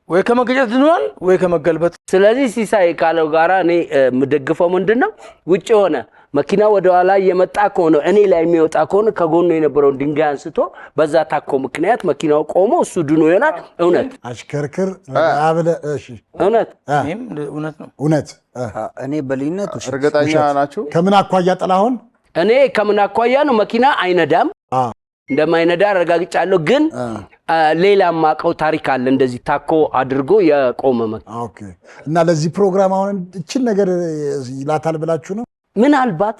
ወይ ከመገጨት ድኗል ወይ ከመገልበጥ። ስለዚህ ሲሳይ ካለው ጋራ እኔ የምደግፈው ምንድነው ውጭ ሆነ መኪና ወደ ኋላ እየመጣ ከሆነ እኔ ላይ የሚወጣ ከሆነ ከጎኑ የነበረውን ድንጋይ አንስቶ በዛ ታኮ ምክንያት መኪናው ቆሞ እሱ ድኖ ይሆናል። እውነት አሽከርክር አብለ እሺ፣ እውነት ነው። እውነት እኔ በልዩነት እርግጠኛ ናችሁ? ከምን አኳያ ጥላሁን? እኔ ከምን አኳያ ነው መኪና አይነዳም እንደማይነዳ አረጋግጫለሁ። ግን ሌላ ማቀው ታሪክ አለ እንደዚህ ታኮ አድርጎ የቆመ መኪና። ኦኬ። እና ለዚህ ፕሮግራም አሁን እቺን ነገር ይላታል ብላችሁ ነው? ምናልባት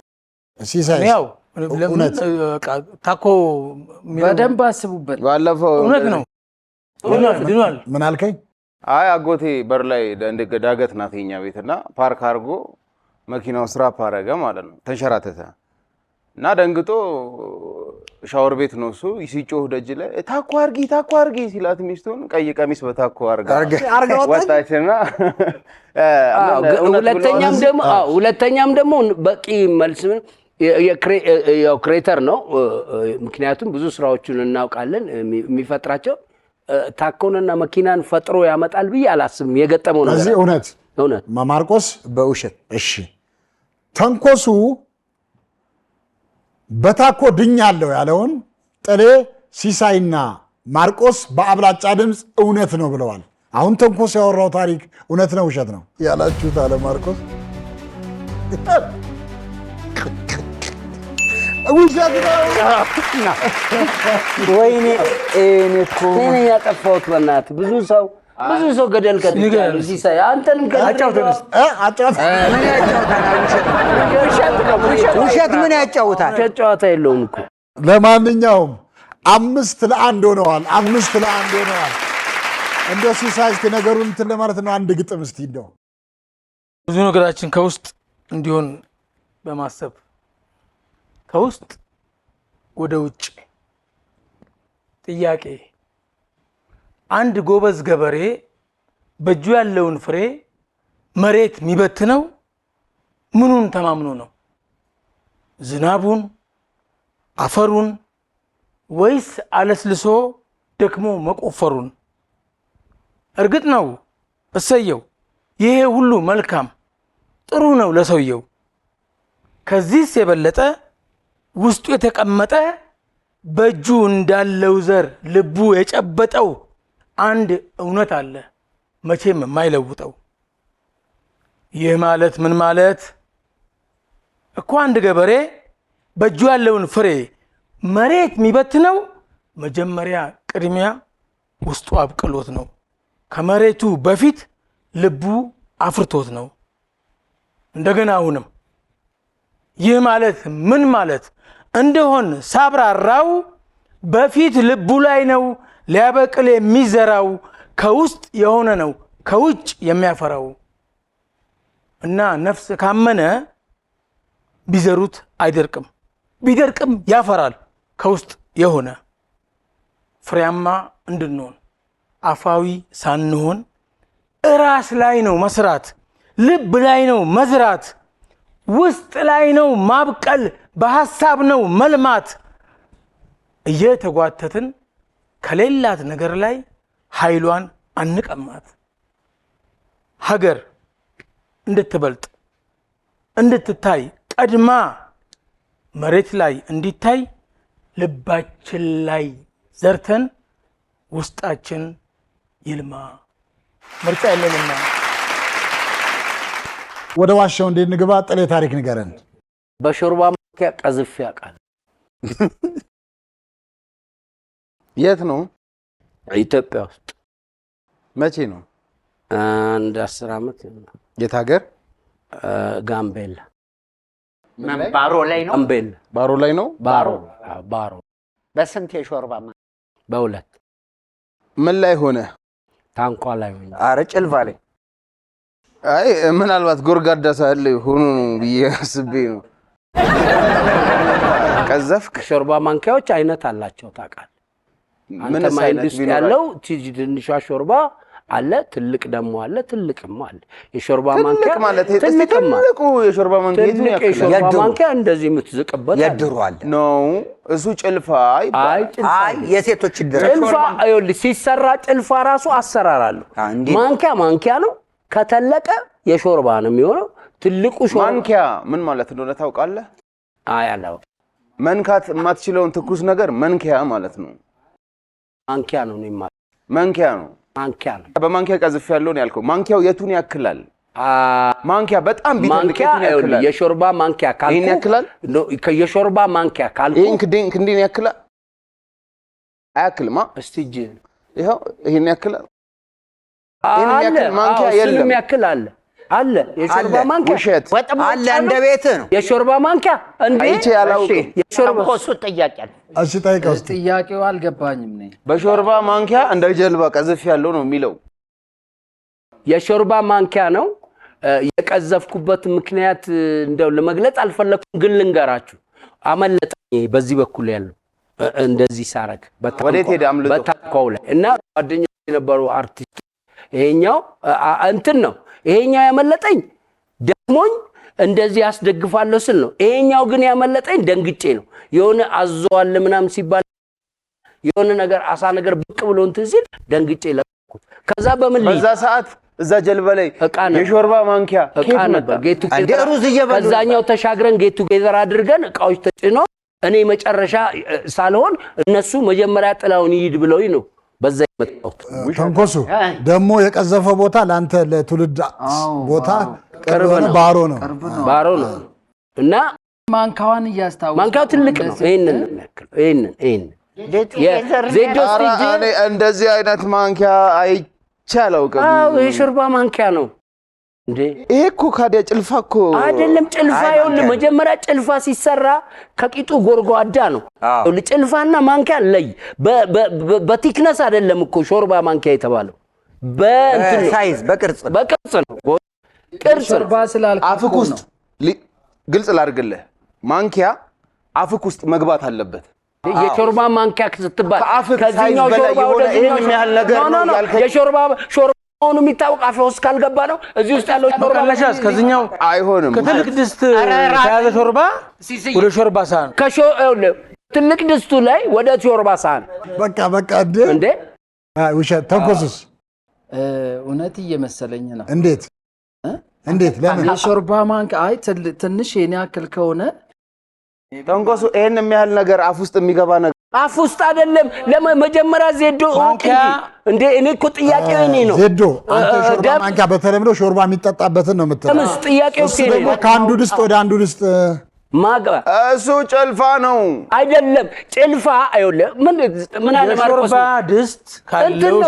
ሲሳይ ያው ታኮ በደንብ አስቡበት። ባለፈው እውነት ነው ድኗል። ምን አልከኝ? አይ አጎቴ በር ላይ ዳገት ናት የኛ ቤትና ፓርክ አድርጎ መኪናው ስራፕ አደረገ ማለት ነው። ተንሸራተተ እና ደንግጦ ሻወር ቤት ነው እሱ ሲጮህ ደጅ ላይ ታኮ አርጊ ሲላት ሚስቱን ቀይ ቀሚስ በታኮ አርጋ ወጣችና ሁለተኛም ደግሞ በቂ መልስ ክሬተር ነው። ምክንያቱም ብዙ ስራዎችን እናውቃለን የሚፈጥራቸው ታኮንና መኪናን ፈጥሮ ያመጣል ብዬ አላስብም። የገጠመው ነገር እዚህ እውነት ማርቆስ በውሸት እሺ ተንኮሱ በታኮ ድኛለሁ ያለውን ጥሌ ሲሳይና ማርቆስ በአብላጫ ድምፅ እውነት ነው ብለዋል። አሁን ተንኮስ ያወራው ታሪክ እውነት ነው ውሸት ነው ያላችሁት አለ ማርቆስ። ውሸት ነው። ወይኔ እኔ እኮ እኔ ያጠፋሁት በእናትህ ብዙ ሰው ገደል ከተቻለ ሲሳይ አንተንም ውሸት ምን ያጫውታል? ጨዋታ የለውም እኮ። ለማንኛውም 5-1 ሆነዋል። እንደው ሲሳይ እስኪ ነገሩን እንትን ለማለት ነው አንድ ግጥም እስቲ እንደው ብዙ ነገራችን ከውስጥ እንዲሆን በማሰብ ከውስጥ ወደ ውጭ ጥያቄ አንድ ጎበዝ ገበሬ በእጁ ያለውን ፍሬ መሬት የሚበትነው ምኑን ተማምኖ ነው? ዝናቡን፣ አፈሩን ወይስ አለስልሶ ደክሞ መቆፈሩን? እርግጥ ነው እሰየው፣ ይሄ ሁሉ መልካም ጥሩ ነው ለሰውየው። ከዚህስ የበለጠ ውስጡ የተቀመጠ በእጁ እንዳለው ዘር ልቡ የጨበጠው አንድ እውነት አለ መቼም የማይለውጠው። ይህ ማለት ምን ማለት እኮ አንድ ገበሬ በእጁ ያለውን ፍሬ መሬት የሚበትነው መጀመሪያ ቅድሚያ ውስጡ አብቅሎት ነው። ከመሬቱ በፊት ልቡ አፍርቶት ነው። እንደገና አሁንም ይህ ማለት ምን ማለት እንደሆን ሳብራራው በፊት ልቡ ላይ ነው ሊያበቅል የሚዘራው፣ ከውስጥ የሆነ ነው ከውጭ የሚያፈራው። እና ነፍስ ካመነ ቢዘሩት አይደርቅም፣ ቢደርቅም ያፈራል። ከውስጥ የሆነ ፍሬያማ እንድንሆን አፋዊ ሳንሆን ራስ ላይ ነው መስራት፣ ልብ ላይ ነው መዝራት፣ ውስጥ ላይ ነው ማብቀል፣ በሐሳብ ነው መልማት። እየተጓተትን ከሌላት ነገር ላይ ኃይሏን አንቀማት። ሀገር እንድትበልጥ እንድትታይ ቀድማ መሬት ላይ እንዲታይ ልባችን ላይ ዘርተን ውስጣችን ይልማ። ምርጫ የለንና ወደ ዋሻው እንዴት ንግባ? ጥሌ ታሪክ ንገረን። በሾርባ ማንኪያ ቀዝፍ ያውቃል። የት ነው? ኢትዮጵያ ውስጥ። መቼ ነው? አንድ 10 ዓመት። የት ሀገር? ጋምቤላ። ባሮ ላይ ነው። ጋምቤላ ባሮ ላይ ነው። ባሮ። በስንት የሾርባ በ2። ምን ላይ ሆነ? ታንኳ ላይ ሆኜ ኧረ ጭልፋ ላይ አይ ምናልባት ጎርጋዳ ሳለ ሆኖ ነው ብዬ አስቤ ነው። ቀዘፍክ። ሾርባ ማንኪያዎች አይነት አላቸው ታውቃለህ። ምን አንተ ማይንድ አይነት ውስጥ ቢኖር ያለው ትንሿ ሾርባ አለ፣ ትልቅ ደግሞ አለ፣ ትልቅም አለ። የሾርባ ማንኪያ ትልቅ ማለት ትልቅም አለ። ትልቁ የሾርባ ማንኪያ የቱን ትልቅ ያክላል? የሾርባ ማንኪያ እንደዚህ የምትዝቅበት የድሩ አለ ነው እሱ ጭልፋ ይባላል። አይ ጭልፋ አይ የሴቶች ድር ጭልፋ ይኸውልህ ሲሰራ ጭልፋ ራሱ አሰራር አለው። ማንኪያ ነው። ከተለቀ የሾርባ ነው የሚሆነው። ትልቁ ሾርባ ማንኪያ ምን ማለት እንደሆነ ታውቃለህ? አይ አላው መንካት የማትችለውን ትኩስ ነገር መንኪያ ማለት ነው። ማንኪያ ነው ነው መንኪያ ነው። ማንኪያ ነው። በማንኪያ ቀዝፍ ያለው ነው ያልከው። ማንኪያው የቱን ያክላል? ማንኪያ በጣም ቢትልቅ ማንኪያ የቱን ያክላል? የሾርባ ማንኪያ ካልኩ ይሄን ያክላል? የሾርባ ማንኪያ ካልኩ ይሄን ክንዴን ያክላል? አያክልማ። እስቲ እጅ ይሄው ይሄን ያክላል? ይሄን ያክል ማንኪያ የለም። እሱንም ያክል አለ የሾርባ ማንኪያ ውሸት አለ እንደ ቤትህ ነው። የሾርባ ማንኪያ እንዴ አይቼ አላውቅም። የሾርባ እሱ ጥያቄ አለ። እሺ ጠይቀው። ጥያቄው አልገባኝም ነኝ። በሾርባ ማንኪያ እንደ ጀልባ ቀዝፍ ያለው ነው የሚለው። የሾርባ ማንኪያ ነው። የቀዘፍኩበት ምክንያት እንደው ለመግለጽ አልፈለኩም፣ ግን ልንገራችሁ። አመለጠኝ በዚህ በኩል ያለው እንደዚህ ሳረግ ወዴት ሄደ? አምልጦ በታንኳው ላይ እና ጓደኞች የነበሩ አርቲስት ይሄኛው እንትን ነው። ይሄኛው ያመለጠኝ ደክሞኝ እንደዚህ ያስደግፋለሁ ስል ነው። ይሄኛው ግን ያመለጠኝ ደንግጬ ነው። የሆነ አዟል ምናምን ሲባል የሆነ ነገር አሳ ነገር ብቅ ብሎ እንትን ሲል ደንግጬ ለቀኩት። ከዛ በዛ ሰዓት እዛ ጀልባ ላይ የሾርባ ማንኪያ እቃ ነበር። ጌቱ ከዛኛው ተሻግረን ጌቱ ጌዘር አድርገን እቃዎች ተጭኖ እኔ መጨረሻ ሳልሆን እነሱ መጀመሪያ ጥላውን ይሂድ ብለውኝ ነው በዛ የመጣሁት። ተንኮሱ ደግሞ የቀዘፈ ቦታ ለአንተ ለትውልድ ቦታ ቅርብ ነው፣ ባሮ ነው እና ማንካዋን እያስታወስኩ ማንካው ትልቅ ነው። ይሄንን ይሄንን ዜዶ እንደዚህ አይነት ማንኪያ አይቻለው። የሾርባ ማንኪያ ነው እንዴ? ይሄ እኮ ካዲያ ጭልፋ እኮ አይደለም። ጭልፋ ይኸውልህ መጀመሪያ ጭልፋ ሲሰራ ከቂጡ ጎርጓዳ ነው። ጭልፋና ማንኪያ ለይ። በቲክነስ አይደለም እኮ ሾርባ ማንኪያ የተባለው በእንትን ሳይዝ በቅርጽ ነው። ቅርጽ ሾርባ ስላልኩ አፍክ ውስጥ ግልጽ ላድርግልህ፣ ማንኪያ አፍክ ውስጥ መግባት አለበት። የሾርባ ማንኪያ ስትባል ከዚህኛው ሾርባ ወደዚህኛው የሚያህል ነገር ነው ያልከኝ። የሾርባ ሆኖ የሚታወቅ አፍ ውስጥ ካልገባ ነው። እዚህ ውስጥ ያለው ሾርባ ለሻስ ከዚህኛው አይሆንም። ከትልቅ ድስት ከያዘ ሾርባ ወደ ሾርባ ሳህን ትልቅ ድስቱ ላይ ወደ ሾርባ ሳህን በቃ እንዴ ውሸት። ተንኮሱስ እውነት እየመሰለኝ ነው። እንዴት ለምን የሾርባ ማንኪያ አይ ትንሽ የኔ ያክል ከሆነ ተንኮሱ ይሄን የሚያህል ነገር አፍ ውስጥ የሚገባ ነገር አፍ ውስጥ አይደለም። ለመጀመሪያ ዜዶ ማንኪያ እንዴ እኔ እኮ ጥያቄው እኔ ነው። ዜዶ አንተ ሾርባ ማንኪያ በተለምዶ ሾርባ የሚጠጣበትን ነው የምትለው። ጥያቄው እሱ ደግሞ ከአንዱ ድስት ወደ አንዱ ድስት ማግባ እሱ ጭልፋ ነው አይደለም። ጭልፋ አይደለም። ምን አለ ማርቆስ ድስት ካለው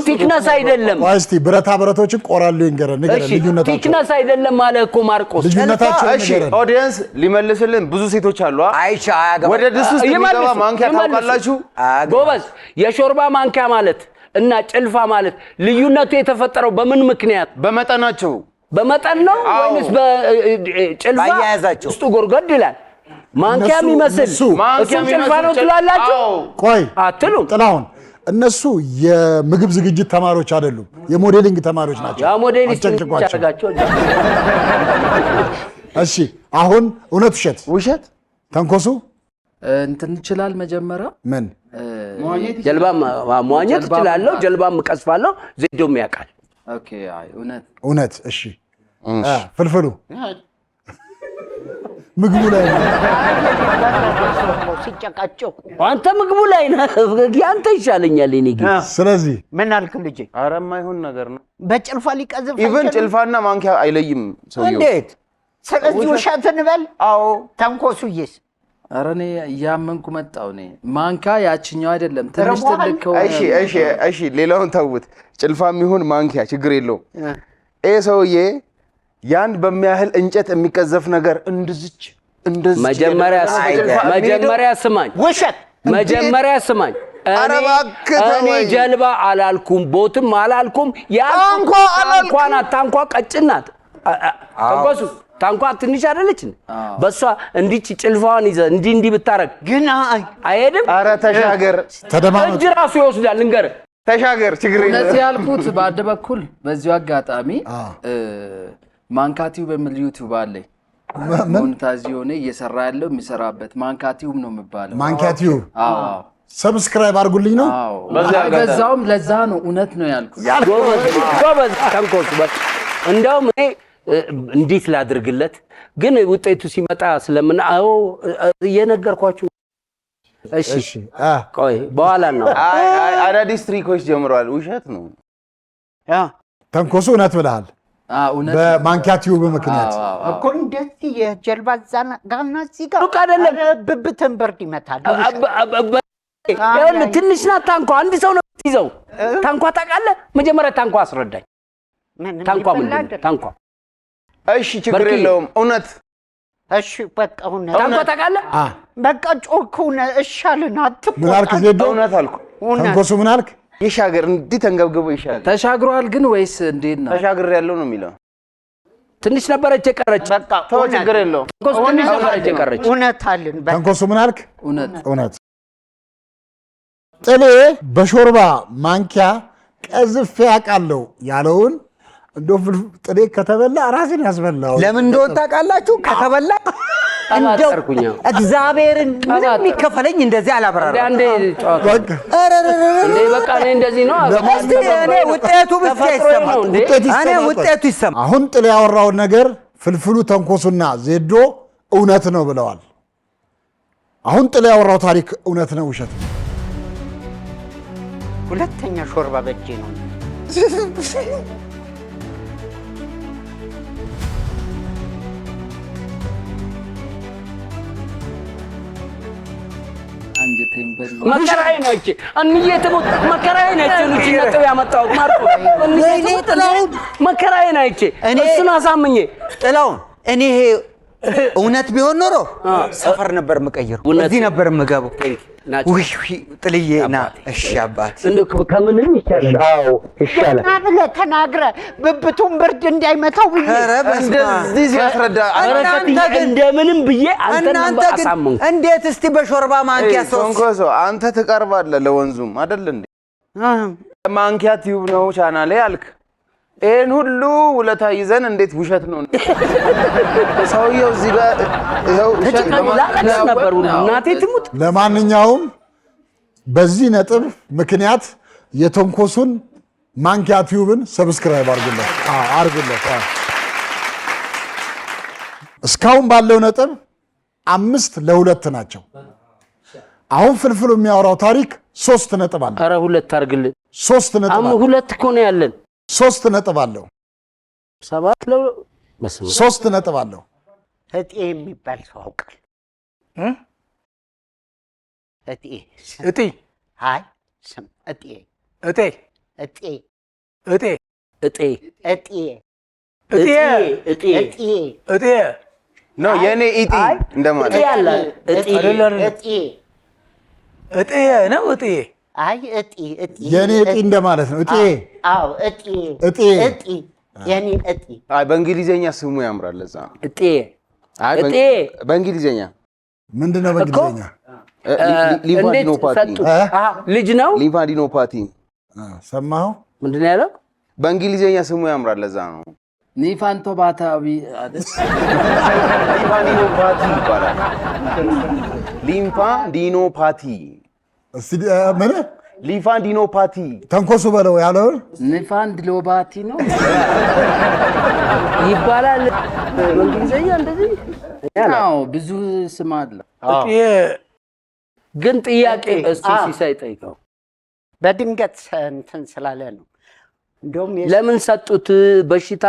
ቲክነስ አይደለም። እስቲ ብረታ ብረቶችን ቆራሉ ይንገረን ልዩነታቸው። ቲክነስ አይደለም ማለት እኮ ማርቆስ ልዩነታቸው እሺ ኦዲየንስ ሊመልስልን ብዙ ሴቶች አሉ። አይቻ አያገባ ወደ ድስት ውስጥ የሚገባ ማንኪያ ታውቃላችሁ ጎበዝ። የሾርባ ማንኪያ ማለት እና ጭልፋ ማለት ልዩነቱ የተፈጠረው በምን ምክንያት? በመጠናቸው በመጠን ነው ወይስ በጭልፋ ውስጡ ጎርጎድ ይላል? ማንኪያ የሚመስል እሱ ጭልፋ ነው ትላላችሁ? ቆይ አትሉም? ጥላሁን እነሱ የምግብ ዝግጅት ተማሪዎች አይደሉም፣ የሞዴሊንግ ተማሪዎች ናቸው። ያ ሞዴሊስት ያደርጋቸው። እሺ አሁን እውነት ውሸት ተንኮሱ እንትን ይችላል። መጀመሪያ ምን ጀልባ መዋኘት እችላለሁ፣ ጀልባም እቀዝፋለሁ። ዜዶም ያውቃል። ኦኬ አይ እውነት። እሺ ፍልፍሉ ምግቡ ላይ ነው ሲጨቃጨቁ። አንተ ምግቡ ላይ ነህ፣ አንተ ይሻለኛል። እኔ ግን ስለዚህ ምን አልክ ልጄ? ኧረ የማይሆን ነገር ነው። በጭልፋ ሊቀዝፍ ኢቭን ጭልፋና ማንኪያ አይለይም ሰውየው። እንዴት? ስለዚህ ውሸት እንበል? አዎ ተንኮሱዬስ? ኧረ እኔ እያመንኩ መጣሁ። እኔ ማንካ ያችኛው አይደለም ትንሽ ትልቅ ከሆነ እሺ ሌላውን ተውት። ጭልፋም ይሁን ማንኪያ ችግር የለውም። ይሄ ሰውዬ ያን በሚያህል እንጨት የሚቀዘፍ ነገር እንደዚህ መጀመሪያ ስማኝ፣ ውሸት መጀመሪያ ስማኝ። እኔ ጀልባ አላልኩም፣ ቦትም አላልኩም። ታንኳ ቀጭን ናት። ተንኮሱ ታንኳ ትንሽ አይደለች። በሷ እንዲች ጭልፋዋን ይዘ እንዲህ ብታረግ ግን አይሄድም። ኧረ ተሻገር፣ እጅ ራሱ ይወስዳል። ልንገርህ ተሻገር፣ ችግር የለም። እነዚህ ያልኩት በአንድ በኩል በዚሁ አጋጣሚ ማንካቲው በሚል ዩቲዩብ አለኝ ሞኔታይዜሽን እየሰራ ያለው የሚሰራበት ማንካቲው ነው የሚባለው። ማንካቲው ሰብስክራይብ አድርጉልኝ ነው። በዛውም ለዛ ነው እውነት ነው ያልኩት። ጎበዝ ተንኮሱ። በቃ እንደውም እኔ እንዴት ላድርግለት ግን ውጤቱ ሲመጣ ስለምን እየነገርኳችሁ። እሺ ቆይ በኋላ ነው። አዳዲስ ትሪኮች ጀምረዋል። ውሸት ነው ተንኮሱ። እውነት ብለሃል። በማንኪያቲው ምክንያት እኮ እንደዚህ የጀልባ ጋና እዚህ ጋር አይደለም ብብትን በርድ ይመታል። ትንሽ ናት ታንኳ። አንድ ሰው ነው ይዘው ታንኳ ታውቃለህ? መጀመሪያ ታንኳ አስረዳኝ። ታንኳ ምንድን ነው ታንኳ? እሺ ችግር የለውም። እውነት እሺ በቃ እውነት ታንኳ ታውቃለህ? በቃ ጮክ እሻልን አትቆጣ። ምን አልክ ዜዶ? እውነት አልኩ። ተንኮሱ ምን አልክ? ይሻገር እንዲህ ተንገብግቦ ይሻል። ተሻግሯል ግን ወይስ እንዴት ነው? ተሻግር ያለው ነው የሚለው። ትንሽ ነበረች የቀረች። በቃ ተው ችግር የለውም። ትንሽ ነበረች የቀረች። እውነት አለን። ተንኮሱ ምን አልክ? እውነት ጥሌ በሾርባ ማንኪያ ቀዝፌ አውቃለሁ ያለውን እንደው ጥሌ ከተበላ ራስን ያስበላው ለምን እንደሆነ ታውቃላችሁ? ከተበላ እንደው እግዚአብሔርን ምንም የሚከፈለኝ እንደዚህ አላበራራ። አንዴ ጫወታ እንዴ በቃ እኔ እንደዚህ ነው። እኔ ውጤቱ ብቻ ይሰማል። እኔ ውጤቱ ይሰማል። አሁን ጥሌ ያወራውን ነገር ፍልፍሉ ተንኮሱና ዜዶ እውነት ነው ብለዋል። አሁን ጥሌ ያወራው ታሪክ እውነት ነው ውሸት ነው? ሁለተኛ ሾርባ በእጄ ነው። መከራዬ ነው እቺ አንዬ ተሞት መከራዬ ነው እቺ ልጅ ነጥብ ያመጣው ማርቆ እኔ ጥላውን መከራዬ ነው እቺ እሱን አሳምኜ ጥላውን እኔ ይሄ እውነት ቢሆን ኖሮ ሰፈር ነበር የምቀይረው፣ እዚህ ነበር የምገባው። ውይ ጥልዬ ና። እሺ አባት ከምንም ይሻላል። አዎ ይሻላል። ብለህ ተናግረህ ብብቱን ብርድ እንዳይመታው ብዬ እንደዚህ ሲያስረዳ እንደምንም ብዬ አንተ አሳምንኩ። እንዴት እስቲ በሾርባ ማንኪያ ተንኮሱ አንተ ትቀርባለህ ለወንዙም አይደል እንዴ? ማንኪያ ቲዩብ ነው ቻናሌ አልክ። ይሄን ሁሉ ውለታ ይዘን እንዴት ውሸት ነው? ሰውየው እዚህ ጋር ይኸው ውሸት ነበር። እናቴ ትሙት። ለማንኛውም በዚህ ነጥብ ምክንያት የተንኮሱን ማንኪያ ቲዩብን ሰብስክራይብ አድርጉለት። እስካሁን ባለው ነጥብ 5-2 ናቸው። አሁን ፍልፍሉ የሚያወራው ታሪክ 3 ነጥብ አለ። ኧረ 2 አድርግልን። 3 ነጥብ አለ። 2 እኮ ነው ያለን። 3 ነጥብ አለው። 3 ነጥብ አለው። እጤ የሚባል ሰው አውቃል። እጤ አይ ስም እጤ እጤ እጤ እጤ እጤ እጤ እጤ እጤ እጤ ነው የኔ ኢቲ እንደማለት እጤ ያለ እጤ እጤ እጤ ነው እጤ አይ እጤ እጤ የኔ እጤ እንደማለት ነው። እጤ አዎ እጤ እጤ እጤ የኔ እጤ አይ በእንግሊዘኛ ስሙ ያምራል። ለዛ እጤ አይ እጤ በእንግሊዘኛ ምንድነው? በእንግሊዘኛ ሊምፋዲኖፓቲ ልጅ ነው። ሊምፋዲኖፓቲ ሰማኸው? ምንድነው ያለው? በእንግሊዘኛ ስሙ ያምራል። ለዛ ነው ኒፋንቶ ባታቢ አይደል? ሊምፋዲኖፓቲ ይባላል። ሊምፋዲኖፓቲ እስቲ ምን ሊምፋዲኖፓቲ ተንኮሱ በለው ያለው ኒፋንድ ሎባቲ ነው ይባላል በእንግሊዘኛ እንደዚህ። ያው ብዙ ስም አለ። ግን ጥያቄ እስቲ ሲሳይ ጠይቀው። በድንገት እንትን ስላለ ነው። እንደውም ለምን ሰጡት? በሽታ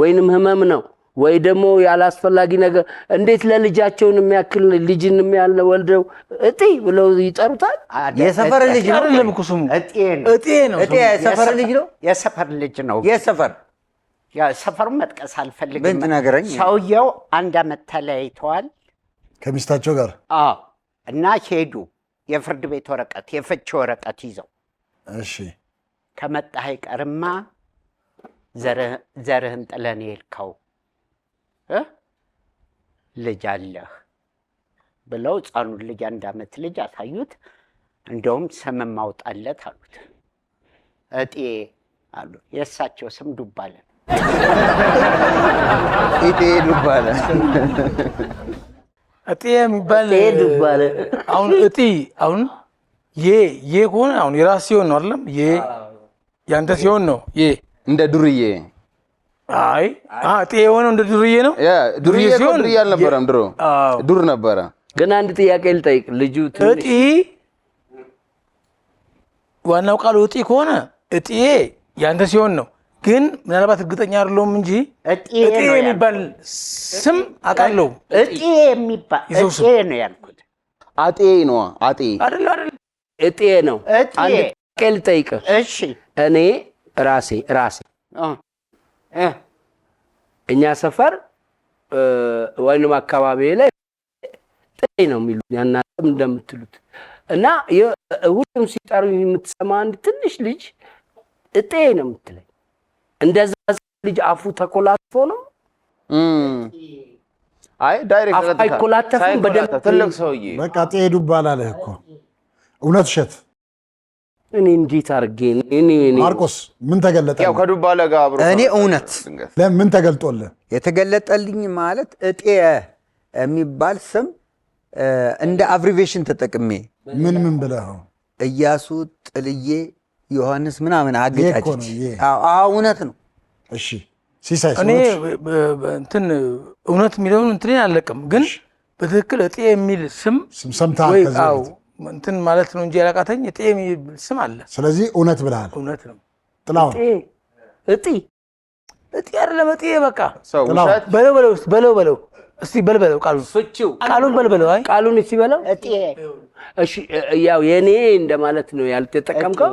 ወይንም ህመም ነው ወይ ደግሞ ያላስፈላጊ ነገር? እንዴት ለልጃቸውን የሚያክል ልጅን የሚያለ ወልደው እጤ ብለው ይጠሩታል? የሰፈር ልጅ ነው አይደለም እኮ ስሙ እጤ ነው። እጤ ነው። እጤ የሰፈር ልጅ ነው። የሰፈር ልጅ ነው። የሰፈር ያ ሰፈሩን መጥቀስ አልፈልግም። ምን ትነግረኝ? ሰውየው 1 ዓመት ተለያይተዋል ከሚስታቸው ጋር። አዎ። እና ሄዱ። የፍርድ ቤት ወረቀት የፍቺ ወረቀት ይዘው እሺ ከመጣህ አይቀርማ ዘርህን ጥለን የሄድከው ልጅ አለህ ብለው ሕፃኑን ልጅ 1 ዓመት ልጅ አሳዩት። እንደውም ስም ማውጣለት አሉት። እጤ አሉ። የእሳቸው ስም ዱባለ እጤ ዱባለ እጤ የሚባል ዱባለ አሁን እጢ አሁን የ ከሆነ አሁን የራስ ሲሆን ነው አይደለም? ያንተ ሲሆን ነው እንደ ዱርዬ። አይ እጤ የሆነው እንደ ዱርዬ ነው። ዱርዬ ሲሆን ዱርዬ አልነበረም ድሮ ዱር ነበረ። ግን አንድ ጥያቄ ልጠይቅ። ልጁ እጢ ዋናው ቃሉ እጢ ከሆነ እጢ ያንተ ሲሆን ነው። ግን ምናልባት እርግጠኛ አይደለሁም እንጂ እጢ የሚባል ስም አውቃለሁ። እጢ የሚባል እጢ ነው ያልኩት። አጤ ነው አጤ አይደል? እጢ ነው። አንድ ጥያቄ ልጠይቅ። እሺ እኔ ራሴ እኛ ሰፈር ወይንም አካባቢ ላይ ጥሬ ነው የሚሉት ያናም እንደምትሉት እና ሁሉም ሲጠሩ የምትሰማ አንድ ትንሽ ልጅ እጤ ነው የምትለኝ። እንደዛ ልጅ አፉ ተኮላትፎ ነው። አይ ዳይሬክት አይኮላተፍም በደንብ ትልቅ ሰውዬ በቃ እጤ ዱባለ አለህ እኮ። እውነት ውሸት? እኔ እንዴት አድርጌ ማርቆስ ምን ተገለጠ? ያው ከዱባለ ጋር አብሮ እኔ እውነት ለምን ተገልጦልህ? የተገለጠልኝ ማለት እጤ የሚባል ስም እንደ አብሪቬሽን ተጠቅሜ ምን ብለህ? ኢያሱ፣ ጥልዬ፣ ዮሐንስ ምናምን አገጫጭ። እውነት ነው። እሺ ሲሳይ እኔ እንትን እውነት የሚለውን እንትን አለቅም፣ ግን በትክክል እጤ የሚል ስም ሰምተሃል? እንትን ማለት ነው እንጂ ያላቃተኝ እጤ የሚል ስም አለ። ስለዚህ እውነት ብለሃል። እውነት ነው። ጥላሁን እጤ አይደለም እጤ በቃ በለው በለው እስቲ በልበለው ቃሉን በልበለው። አይ ቃሉን እስቲ በለው። እጤ እሺ ያው የኔ እንደማለት ነው ያልተጠቀምከው።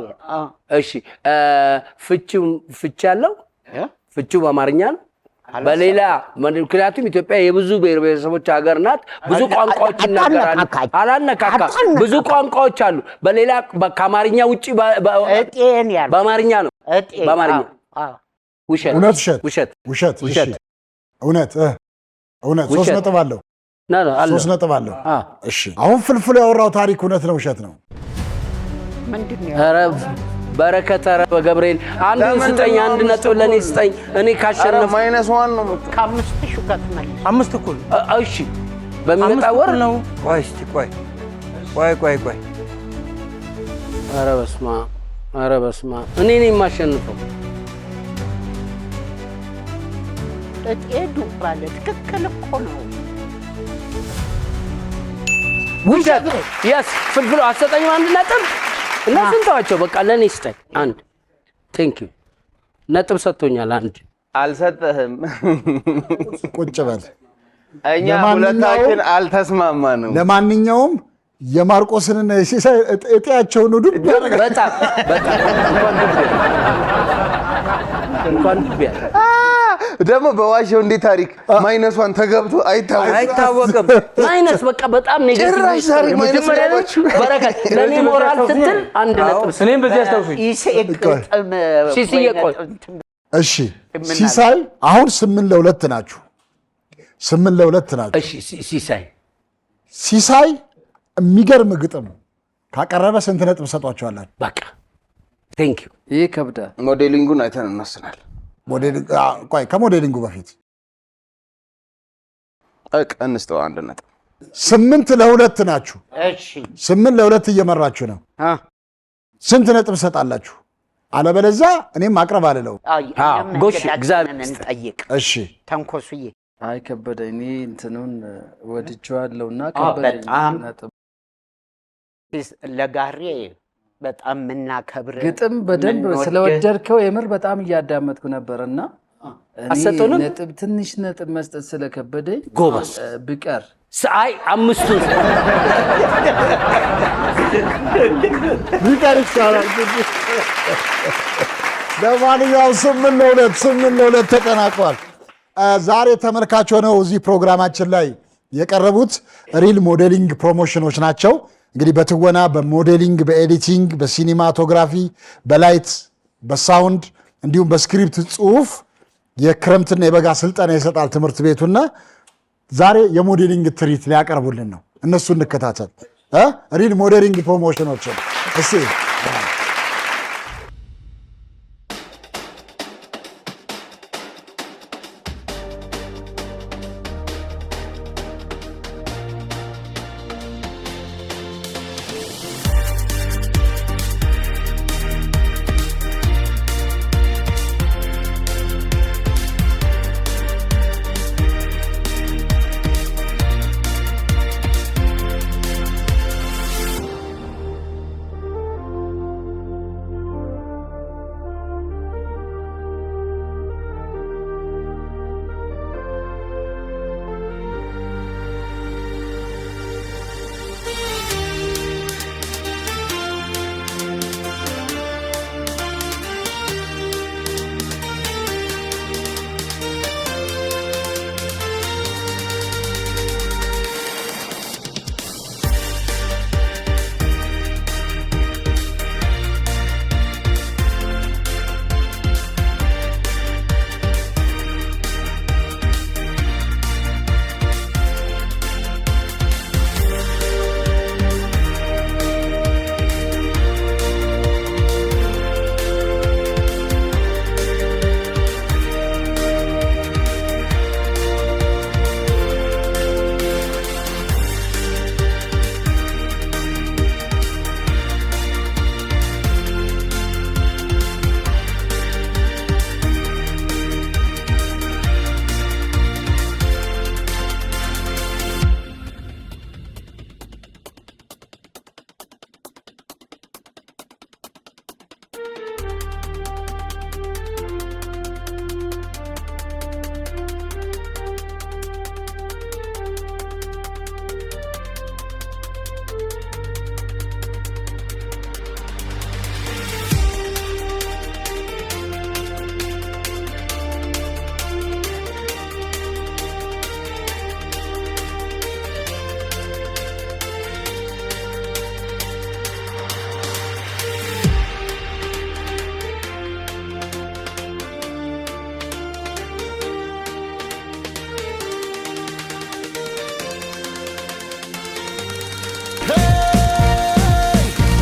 እሺ ፍቻለው ፍቹ በአማርኛ ነው። በሌላ ምክንያቱም ኢትዮጵያ የብዙ ብሔር ብሔረሰቦች ሀገር ናት። ብዙ ቋንቋዎች ይናገራሉ። አላነካካ ብዙ ቋንቋዎች አሉ። በሌላ ከአማርኛ ውጪ በአማርኛ ነው። በአማርኛ ውሸት ውሸት ውሸት ውሸት እውነት እውነት 3 ነጥብ አለው። 3 ነጥብ አለው። እሺ አሁን ፍልፍሉ ያወራው ታሪክ እውነት ነው ውሸት ነው? ምንድነው? ኧረ በረከት፣ ኧረ በገብርኤል አንድ ስጠኝ፣ 1 ነጥብ ለኔ ስጠኝ። እኔ ካሸነፍ -1 ነው። ከ5 ሹከት መልስ 5 እኩል። እሺ በሚመጣ ወር ነው። ቆይ እስቲ ቆይ። ኧረ በስመ አብ እኔ ነኝ የማሸንፈው። እጤ ዱባለ ትክክል እኮ ነው። ውሸት ያስ ፍልፍሉ አሰጠኝም 1 ነጥብ። እነሱን ተዋቸው በቃ ለኔ ስጠኝ 1። ቴንክ ዩ ነጥብ ሰጥቶኛል 1። አልሰጠህም። ቁጭ በል። እኛ ሁለታችን አልተስማማንም። ለማንኛውም የማርቆስንና የሲሳይ እጤያቸውን ዱብ በጣም እንኳን ዱቢያ ደግሞ በዋሻው እንዴ ታሪክ -1 ተገብቶ አይታወቅም። ማይነስ በቃ በጣም ኔጌቲቭ ጭራሽ ታሪክ ማይነስ በረከት ለኔ ሞራል ስትል 1 ነጥብ። እኔም በዚህ አስታውሱኝ። ሲሲዬ ቆይ እሺ ሲሳይ አሁን 8 ለ2 ናችሁ። 8 ለ2 ናችሁ። እሺ ሲሳይ የሚገርም ግጥም ካቀረበ ስንት ነጥብ ሰጧቸዋላችሁ? በቃ ቴንክ ዩ። ይህ ከብዳል። ሞዴሊንጉን አይተን እንወስናለን። ቆይ ከሞዴሊንጉ በፊት እንስጠው 1 ነጥብ። 8 ለ2 ናችሁ። እሺ 8 ለ2 እየመራችሁ ነው። ስንት ነጥብ ሰጣላችሁ? አለበለዚያ እኔም ማቅረብ አልለው። ጎሽ እግዚአብሔር እንጠይቅ። እሺ ተንኮሱዬ አይ ከበደ እኔ እንትኑን ወድጄዋለሁና ከበደ ነጥብ ለጋሬ በጣም የምናከብር ግጥም በደንብ ስለወደድከው የምር በጣም እያዳመጥኩ ነበርና አሰጡንም ነጥብ ትንሽ ነጥብ መስጠት ስለከበደኝ ጎበዝ ብቀር አይ 5 ቢቀር ይቻላል። ለማንኛውም 8 ለ2 ተጠናቋል። ዛሬ ተመልካች ሆነው እዚህ ፕሮግራማችን ላይ የቀረቡት ሪል ሞዴሊንግ ፕሮሞሽኖች ናቸው። እንግዲህ በትወና በሞዴሊንግ በኤዲቲንግ በሲኒማቶግራፊ በላይት በሳውንድ እንዲሁም በስክሪፕት ጽሁፍ የክረምትና የበጋ ስልጠና ይሰጣል ትምህርት ቤቱና ዛሬ የሞዴሊንግ ትርኢት ሊያቀርቡልን ነው። እነሱ እንከታተል። ሪል ሞዴሊንግ ፕሮሞሽኖችን እስቲ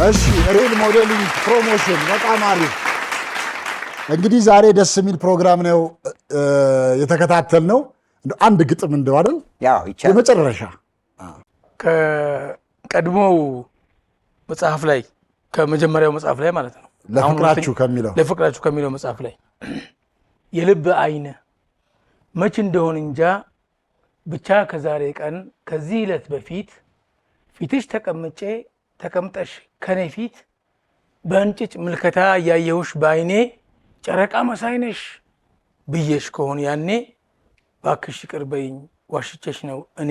እሺ ሪል ሞዴሊንግ ፕሮሞሽን በጣም አሪፍ። እንግዲህ ዛሬ ደስ የሚል ፕሮግራም ነው የተከታተልነው። አንድ ግጥም እንደው አይደል? ያው ይቻላል። የመጨረሻ ከቀድሞው መጽሐፍ ላይ ከመጀመሪያው መጽሐፍ ላይ ማለት ነው ለፍቅራችሁ ከሚለው መጽሐፍ ላይ የልብ አይነ መች እንደሆን እንጃ ብቻ ከዛሬ ቀን ከዚህ ዕለት በፊት ፊትሽ ተቀምጠሽ ከኔ ፊት በእንጭጭ ምልከታ እያየሁሽ በአይኔ ጨረቃ መሳይነሽ ብዬሽ ከሆን ያኔ ባክሽ ይቅር በይኝ ዋሽቼሽ ነው እኔ።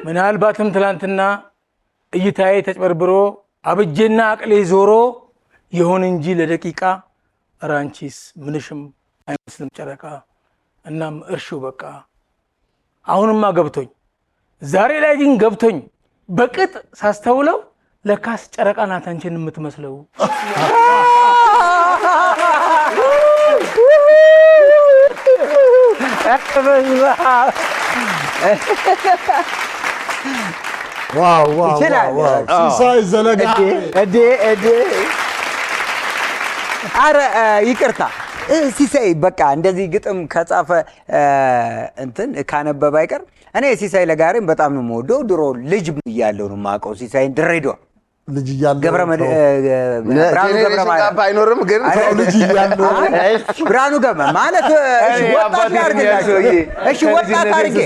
ምናልባትም ትላንትና እይታዬ ተጭበርብሮ አብጄና አቅሌ ዞሮ ይሁን እንጂ ለደቂቃ ራንቺስ ምንሽም አይመስልም ጨረቃ። እናም እርሹ በቃ አሁንማ ገብቶኝ ዛሬ ላይ ግን ገብቶኝ በቅጥ ሳስተውለው ለካስ ጨረቃ ናት አንቺን የምትመስለው። ሲሳይ ዘለጋሪ ኧረ ይቅርታ ሲሳይ በቃ እንደዚህ ግጥም ከጻፈ እንትን ካነበበ አይቀር እኔ ሲሳይ ለጋሪን በጣም ነው የምወደው። ድሮ ልጅ እያለሁ ነው የማውቀው ሲሳይን ድሬዳዋ ልጅ እያለሁ ብርሃኑ ገብረ አይኖርም ግን ልጅ እያለሁ ብርሃኑ ገብረ ማለት እሺ ወጣት ያርግላችሁ። እሺ ወጣት አርጌ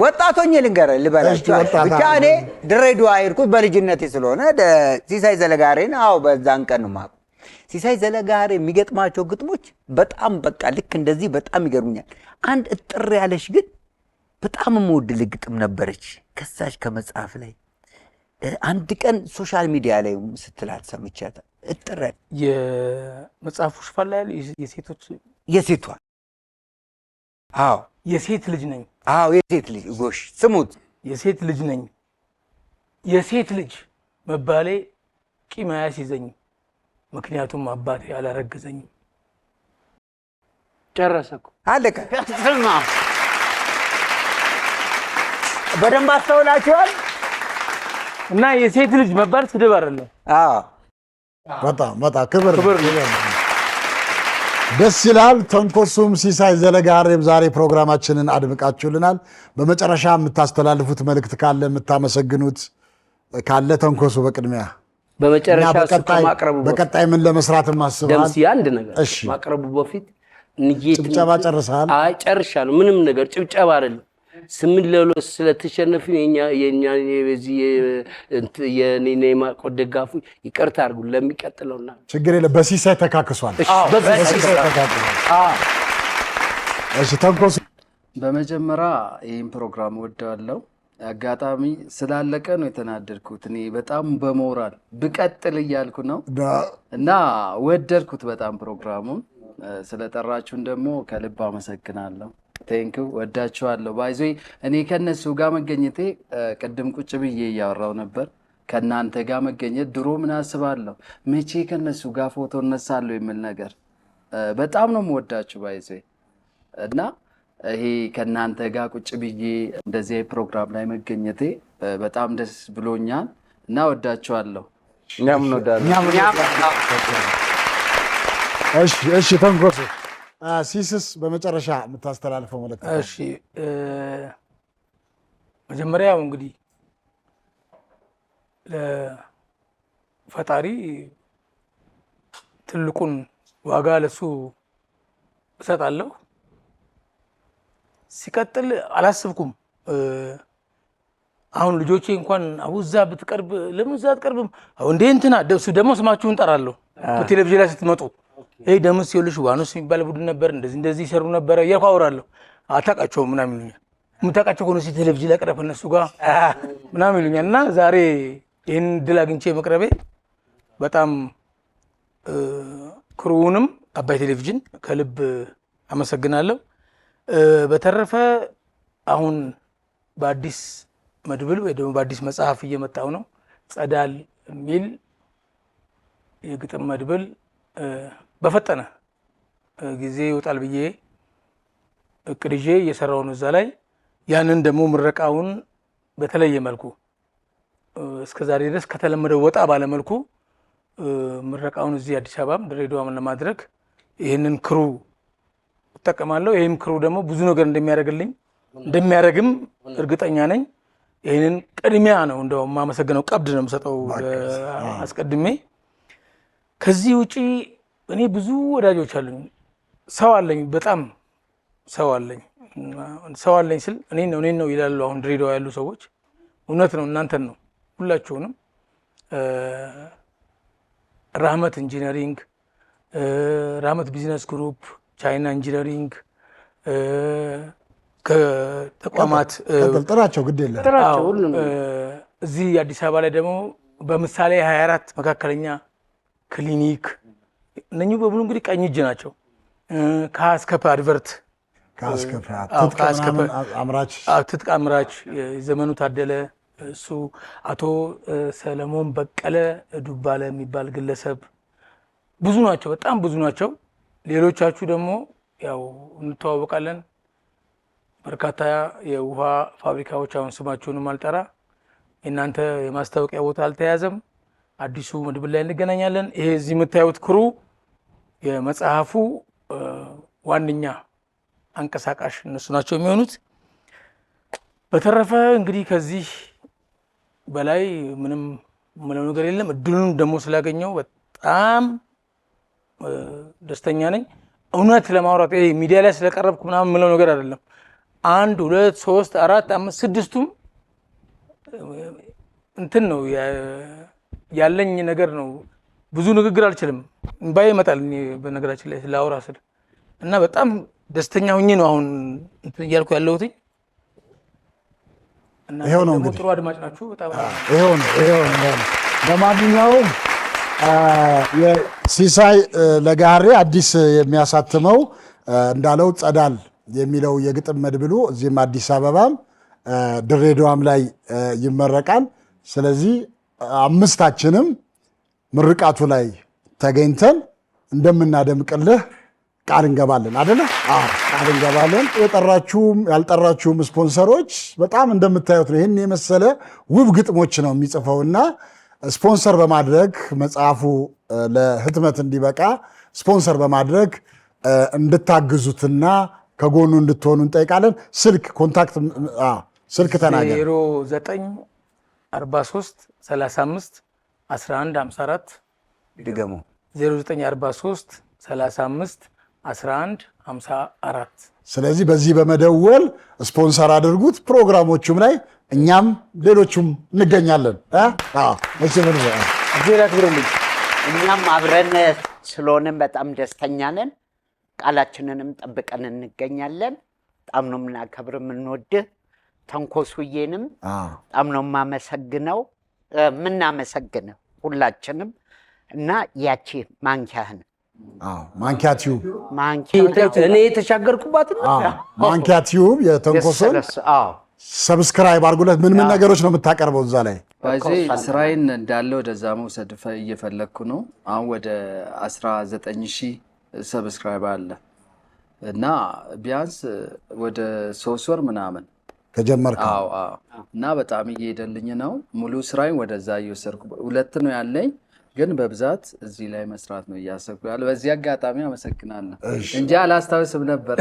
ወጣቶኝ ልንገር ልበላችሁ ብቻ እኔ ድሬዳዋ ሄድኩት በልጅነቴ ስለሆነ ሲሳይ ዘለጋሪን አዎ በዛን ቀን ነው የማውቀው። ሲሳይ ዘለጋሪ የሚገጥማቸው ግጥሞች በጣም በቃ ልክ እንደዚህ በጣም ይገርሙኛል። አንድ እጥር ያለሽ ግን በጣም የምወድልህ ግጥም ነበረች ከሳሽ ከመጽሐፍ ላይ አንድ ቀን ሶሻል ሚዲያ ላይ ስትላት ሰምቻት እጥር የመጽሐፉ ሽፋን ላይ የሴቷ የሴት ልጅ ነኝ። የሴት ልጅ ጎሽ ስሙት። የሴት ልጅ ነኝ የሴት ልጅ መባሌ ቂም አያስይዘኝም፣ ምክንያቱም አባቴ አላረገዘኝም። ጨረሰኩ፣ አለቀ። ስማ በደንብ አስተውላችኋል። እና የሴት ልጅ መባል ስድብ አይደለም። አዎ በጣም ክብር ደስ ይላል። ተንኮሱም ሲሳይ ዘለጋሃሬም ዛሬ ፕሮግራማችንን አድምቃችሁልናል። በመጨረሻ የምታስተላልፉት መልእክት ካለ የምታመሰግኑት ካለ ተንኮሱ በቅድሚያ በመጨረሻ እሱ ከማቅረቡ በቀጣይ ምን ለመስራት ማስበሃል? ደምስ አንድ ነገር ማቅረቡ በፊት ጭብጨባ ጨርሰሃል? አይ ጨርሻለሁ። ምንም ነገር ጭብጨባ አይደለም። 8-2 ስለተሸነፉ የኛ በዚህ የኔ ማቆ ደጋፉ ይቅርታ አድርጉ። ለሚቀጥለውና ችግር የለም። በሲሳይ ተካክሷል። በሲሳይ ተካክሷል። እሺ ተንኮሱ፣ በመጀመሪያ ይህን ፕሮግራም ወደዋለሁ። አጋጣሚ ስላለቀ ነው የተናደድኩት። እኔ በጣም በሞራል ብቀጥል እያልኩ ነው እና ወደድኩት በጣም ፕሮግራሙን። ስለጠራችሁን ደግሞ ከልብ አመሰግናለሁ። ቴንክዩ፣ ወዳችኋለሁ። ባይዞ እኔ ከነሱ ጋር መገኘቴ ቅድም ቁጭ ብዬ እያወራው ነበር። ከእናንተ ጋር መገኘት ድሮ ምን አስባለሁ መቼ ከነሱ ጋር ፎቶ እነሳለሁ የሚል ነገር በጣም ነው የምወዳችሁ ባይዞ እና ይሄ ከእናንተ ጋር ቁጭ ብዬ እንደዚህ ፕሮግራም ላይ መገኘቴ በጣም ደስ ብሎኛል እና ወዳችኋለሁ። እኛም እንወዳለን። እሺ ተንኮሱ፣ ሲስስ በመጨረሻ የምታስተላልፈው መልእክት? እሺ መጀመሪያው እንግዲህ ለፈጣሪ ትልቁን ዋጋ ለሱ እሰጣለሁ። ሲቀጥል አላስብኩም። አሁን ልጆቼ እንኳን አውዛ ብትቀርብ ለምን እዛ አትቀርብም? እንዴ እንትና ደሱ ደግሞ ስማችሁን ጠራለሁ በቴሌቪዥን ላይ ስትመጡ። ይሄ ደምስ ይኸውልሽ ዋኖስ የሚባል ቡድን ነበር እንደዚህ ይሰሩ ነበር እያልኩ አወራለሁ። አታውቃቸውም ምናምን ይሉኛል። የምታውቃቸው ከሆነ ቴሌቪዥን ላይ ቀረብ እነሱ ጋር ምናምን ይሉኛል። እና ዛሬ ይህን ድል አግኝቼ መቅረቤ በጣም ክሩውንም አባይ ቴሌቪዥን ከልብ አመሰግናለሁ። በተረፈ አሁን በአዲስ መድብል ወይ ደግሞ በአዲስ መጽሐፍ እየመጣው ነው። ጸዳል የሚል የግጥም መድብል በፈጠነ ጊዜ ይወጣል ብዬ እቅድ ይዤ እየሰራው ነው እዛ ላይ። ያንን ደግሞ ምረቃውን በተለየ መልኩ እስከዛሬ ድረስ ከተለመደው ወጣ ባለ መልኩ ምረቃውን እዚህ አዲስ አበባም ድሬዳዋም ለማድረግ ይህንን ክሩ እጠቀማለሁ። ይህም ክሩ ደግሞ ብዙ ነገር እንደሚያደርግም እርግጠኛ ነኝ። ይህንን ቅድሚያ ነው እንደው የማመሰግነው፣ ቀብድ ነው የምሰጠው አስቀድሜ። ከዚህ ውጪ እኔ ብዙ ወዳጆች አሉኝ፣ ሰው አለኝ፣ በጣም ሰው አለኝ ስል እኔን ነው ይላሉ አሁን ድሬዳዋ ያሉ ሰዎች። እውነት ነው፣ እናንተን ነው ሁላችሁንም። ራህመት ኢንጂነሪንግ፣ ራህመት ቢዝነስ ግሩፕ፣ ቻይና ኢንጂነሪንግ ከተቋማት ጥራቸው ግድ የለም እዚህ አዲስ አበባ ላይ ደግሞ በምሳሌ 24 መካከለኛ ክሊኒክ፣ እነኚህ በሙሉ እንግዲህ ቀኝ እጅ ናቸው። ከአስከፈ አድቨርት ትጥቅ አምራች የዘመኑ ታደለ እሱ፣ አቶ ሰለሞን በቀለ ዱባለ የሚባል ግለሰብ፣ ብዙ ናቸው፣ በጣም ብዙ ናቸው። ሌሎቻችሁ ደግሞ ያው እንተዋወቃለን። በርካታ የውሃ ፋብሪካዎች፣ አሁን ስማችሁንም አልጠራ፣ የእናንተ የማስታወቂያ ቦታ አልተያዘም። አዲሱ መድብል ላይ እንገናኛለን። ይሄ እዚህ የምታዩት ክሩ የመጽሐፉ ዋነኛ አንቀሳቃሽ እነሱ ናቸው የሚሆኑት። በተረፈ እንግዲህ ከዚህ በላይ ምንም ምለው ነገር የለም። እድሉን ደግሞ ስላገኘው በጣም ደስተኛ ነኝ። እውነት ለማውራት ይሄ ሚዲያ ላይ ስለቀረብኩ ምናምን ምለው ነገር አይደለም። 1 2 3 4 5 6ቱም እንትን ነው ያለኝ ነገር ነው። ብዙ ንግግር አልችልም፣ እንባዬ ይመጣል በነገራችን ላይ ስላወራ ስል እና በጣም ደስተኛ ሆኜ ነው አሁን እንትን እያልኩ ያለሁት። ይሄው ነው እንግዲህ ጥሩ አድማጭ ናችሁ። በጣም ይሄው ነው። በማንኛውም ሲሳይ ለጋሃሬ አዲስ የሚያሳትመው እንዳለው ጸዳል የሚለው የግጥም መድብሉ እዚህም አዲስ አበባም ድሬዳዋም ላይ ይመረቃል። ስለዚህ አምስታችንም ምርቃቱ ላይ ተገኝተን እንደምናደምቅልህ ቃል እንገባለን አይደለ? አዎ ቃል እንገባለን። የጠራችሁም ያልጠራችሁም ስፖንሰሮች በጣም እንደምታዩት ነው። ይህን የመሰለ ውብ ግጥሞች ነው የሚጽፈውና ስፖንሰር በማድረግ መጽሐፉ ለህትመት እንዲበቃ ስፖንሰር በማድረግ እንድታግዙትና ከጎኑ እንድትሆኑ እንጠይቃለን። ስልክ ኮንታክት ስልክ ተናገር። 0943 35 11 54 ድገሙ። 0943 35 11 54። ስለዚህ በዚህ በመደወል ስፖንሰር አድርጉት። ፕሮግራሞቹም ላይ እኛም ሌሎቹም እንገኛለን። እኛም አብረን ስለሆነም በጣም ደስተኛ ነን። ቃላችንንም ጠብቀን እንገኛለን። በጣም ነው የምናከብር የምንወድህ። ተንኮሱዬንም በጣም ነው የምናመሰግነው ሁላችንም እና ያቺ ማንኪያህን ማንኪያ ቲዩብ እኔ የተሻገርኩባት ማንኪያ ቲዩብ የተንኮሱን ሰብስክራይብ አድርጉለት። ምን ነገሮች ነው የምታቀርበው እዛ ላይ? ስራዬን እንዳለ ወደዛ መውሰድ እየፈለግኩ ነው። አሁን ወደ 19,000 ሰብስክራይብ አለ እና ቢያንስ ወደ 3 ወር ምናምን ከጀመርክ እና በጣም እየሄደልኝ ነው። ሙሉ ስራዬን ወደዛ እየወሰድኩ 2 ነው ያለኝ፣ ግን በብዛት እዚህ ላይ መስራት ነው እያሰብኩ ያለ። በዚህ አጋጣሚ አመሰግናለሁ እንጂ አላስታውስም ነበር።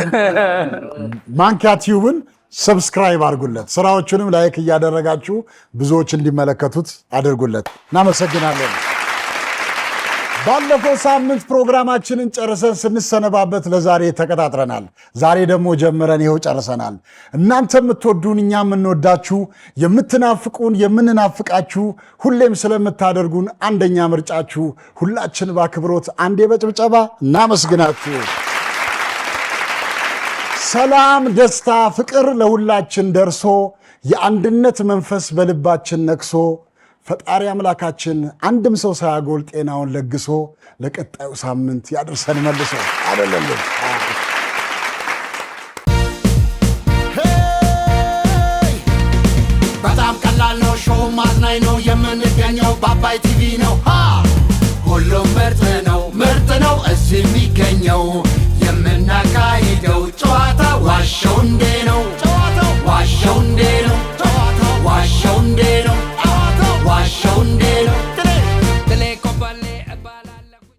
ማንኪያ ቲዩብን ሰብስክራይብ አድርጉለት። ስራዎቹንም ላይክ እያደረጋችሁ ብዙዎች እንዲመለከቱት አድርጉለት። እናመሰግናለን። ባለፈው ሳምንት ፕሮግራማችንን ጨርሰን ስንሰነባበት ለዛሬ ተቀጣጥረናል። ዛሬ ደግሞ ጀምረን ይኸው ጨርሰናል። እናንተ የምትወዱን እኛ የምንወዳችሁ፣ የምትናፍቁን የምንናፍቃችሁ፣ ሁሌም ስለምታደርጉን አንደኛ ምርጫችሁ ሁላችን በአክብሮት አንዴ በጭብጨባ እናመስግናችሁ። ሰላም፣ ደስታ፣ ፍቅር ለሁላችን ደርሶ የአንድነት መንፈስ በልባችን ነግሶ ፈጣሪ አምላካችን አንድም ሰው ሳያጎል ጤናውን ለግሶ ለቀጣዩ ሳምንት ያድርሰን መልሶ አይደለም። በጣም ቀላል ነው፣ ሾው ማዝናኝ ነው። የምንገኘው በአባይ ቲቪ ነው። ሁሉም ምርጥ ነው እዚህ የሚገኘው። የምናካሂደው ጨዋታ ዋሸው እንዴ ነው።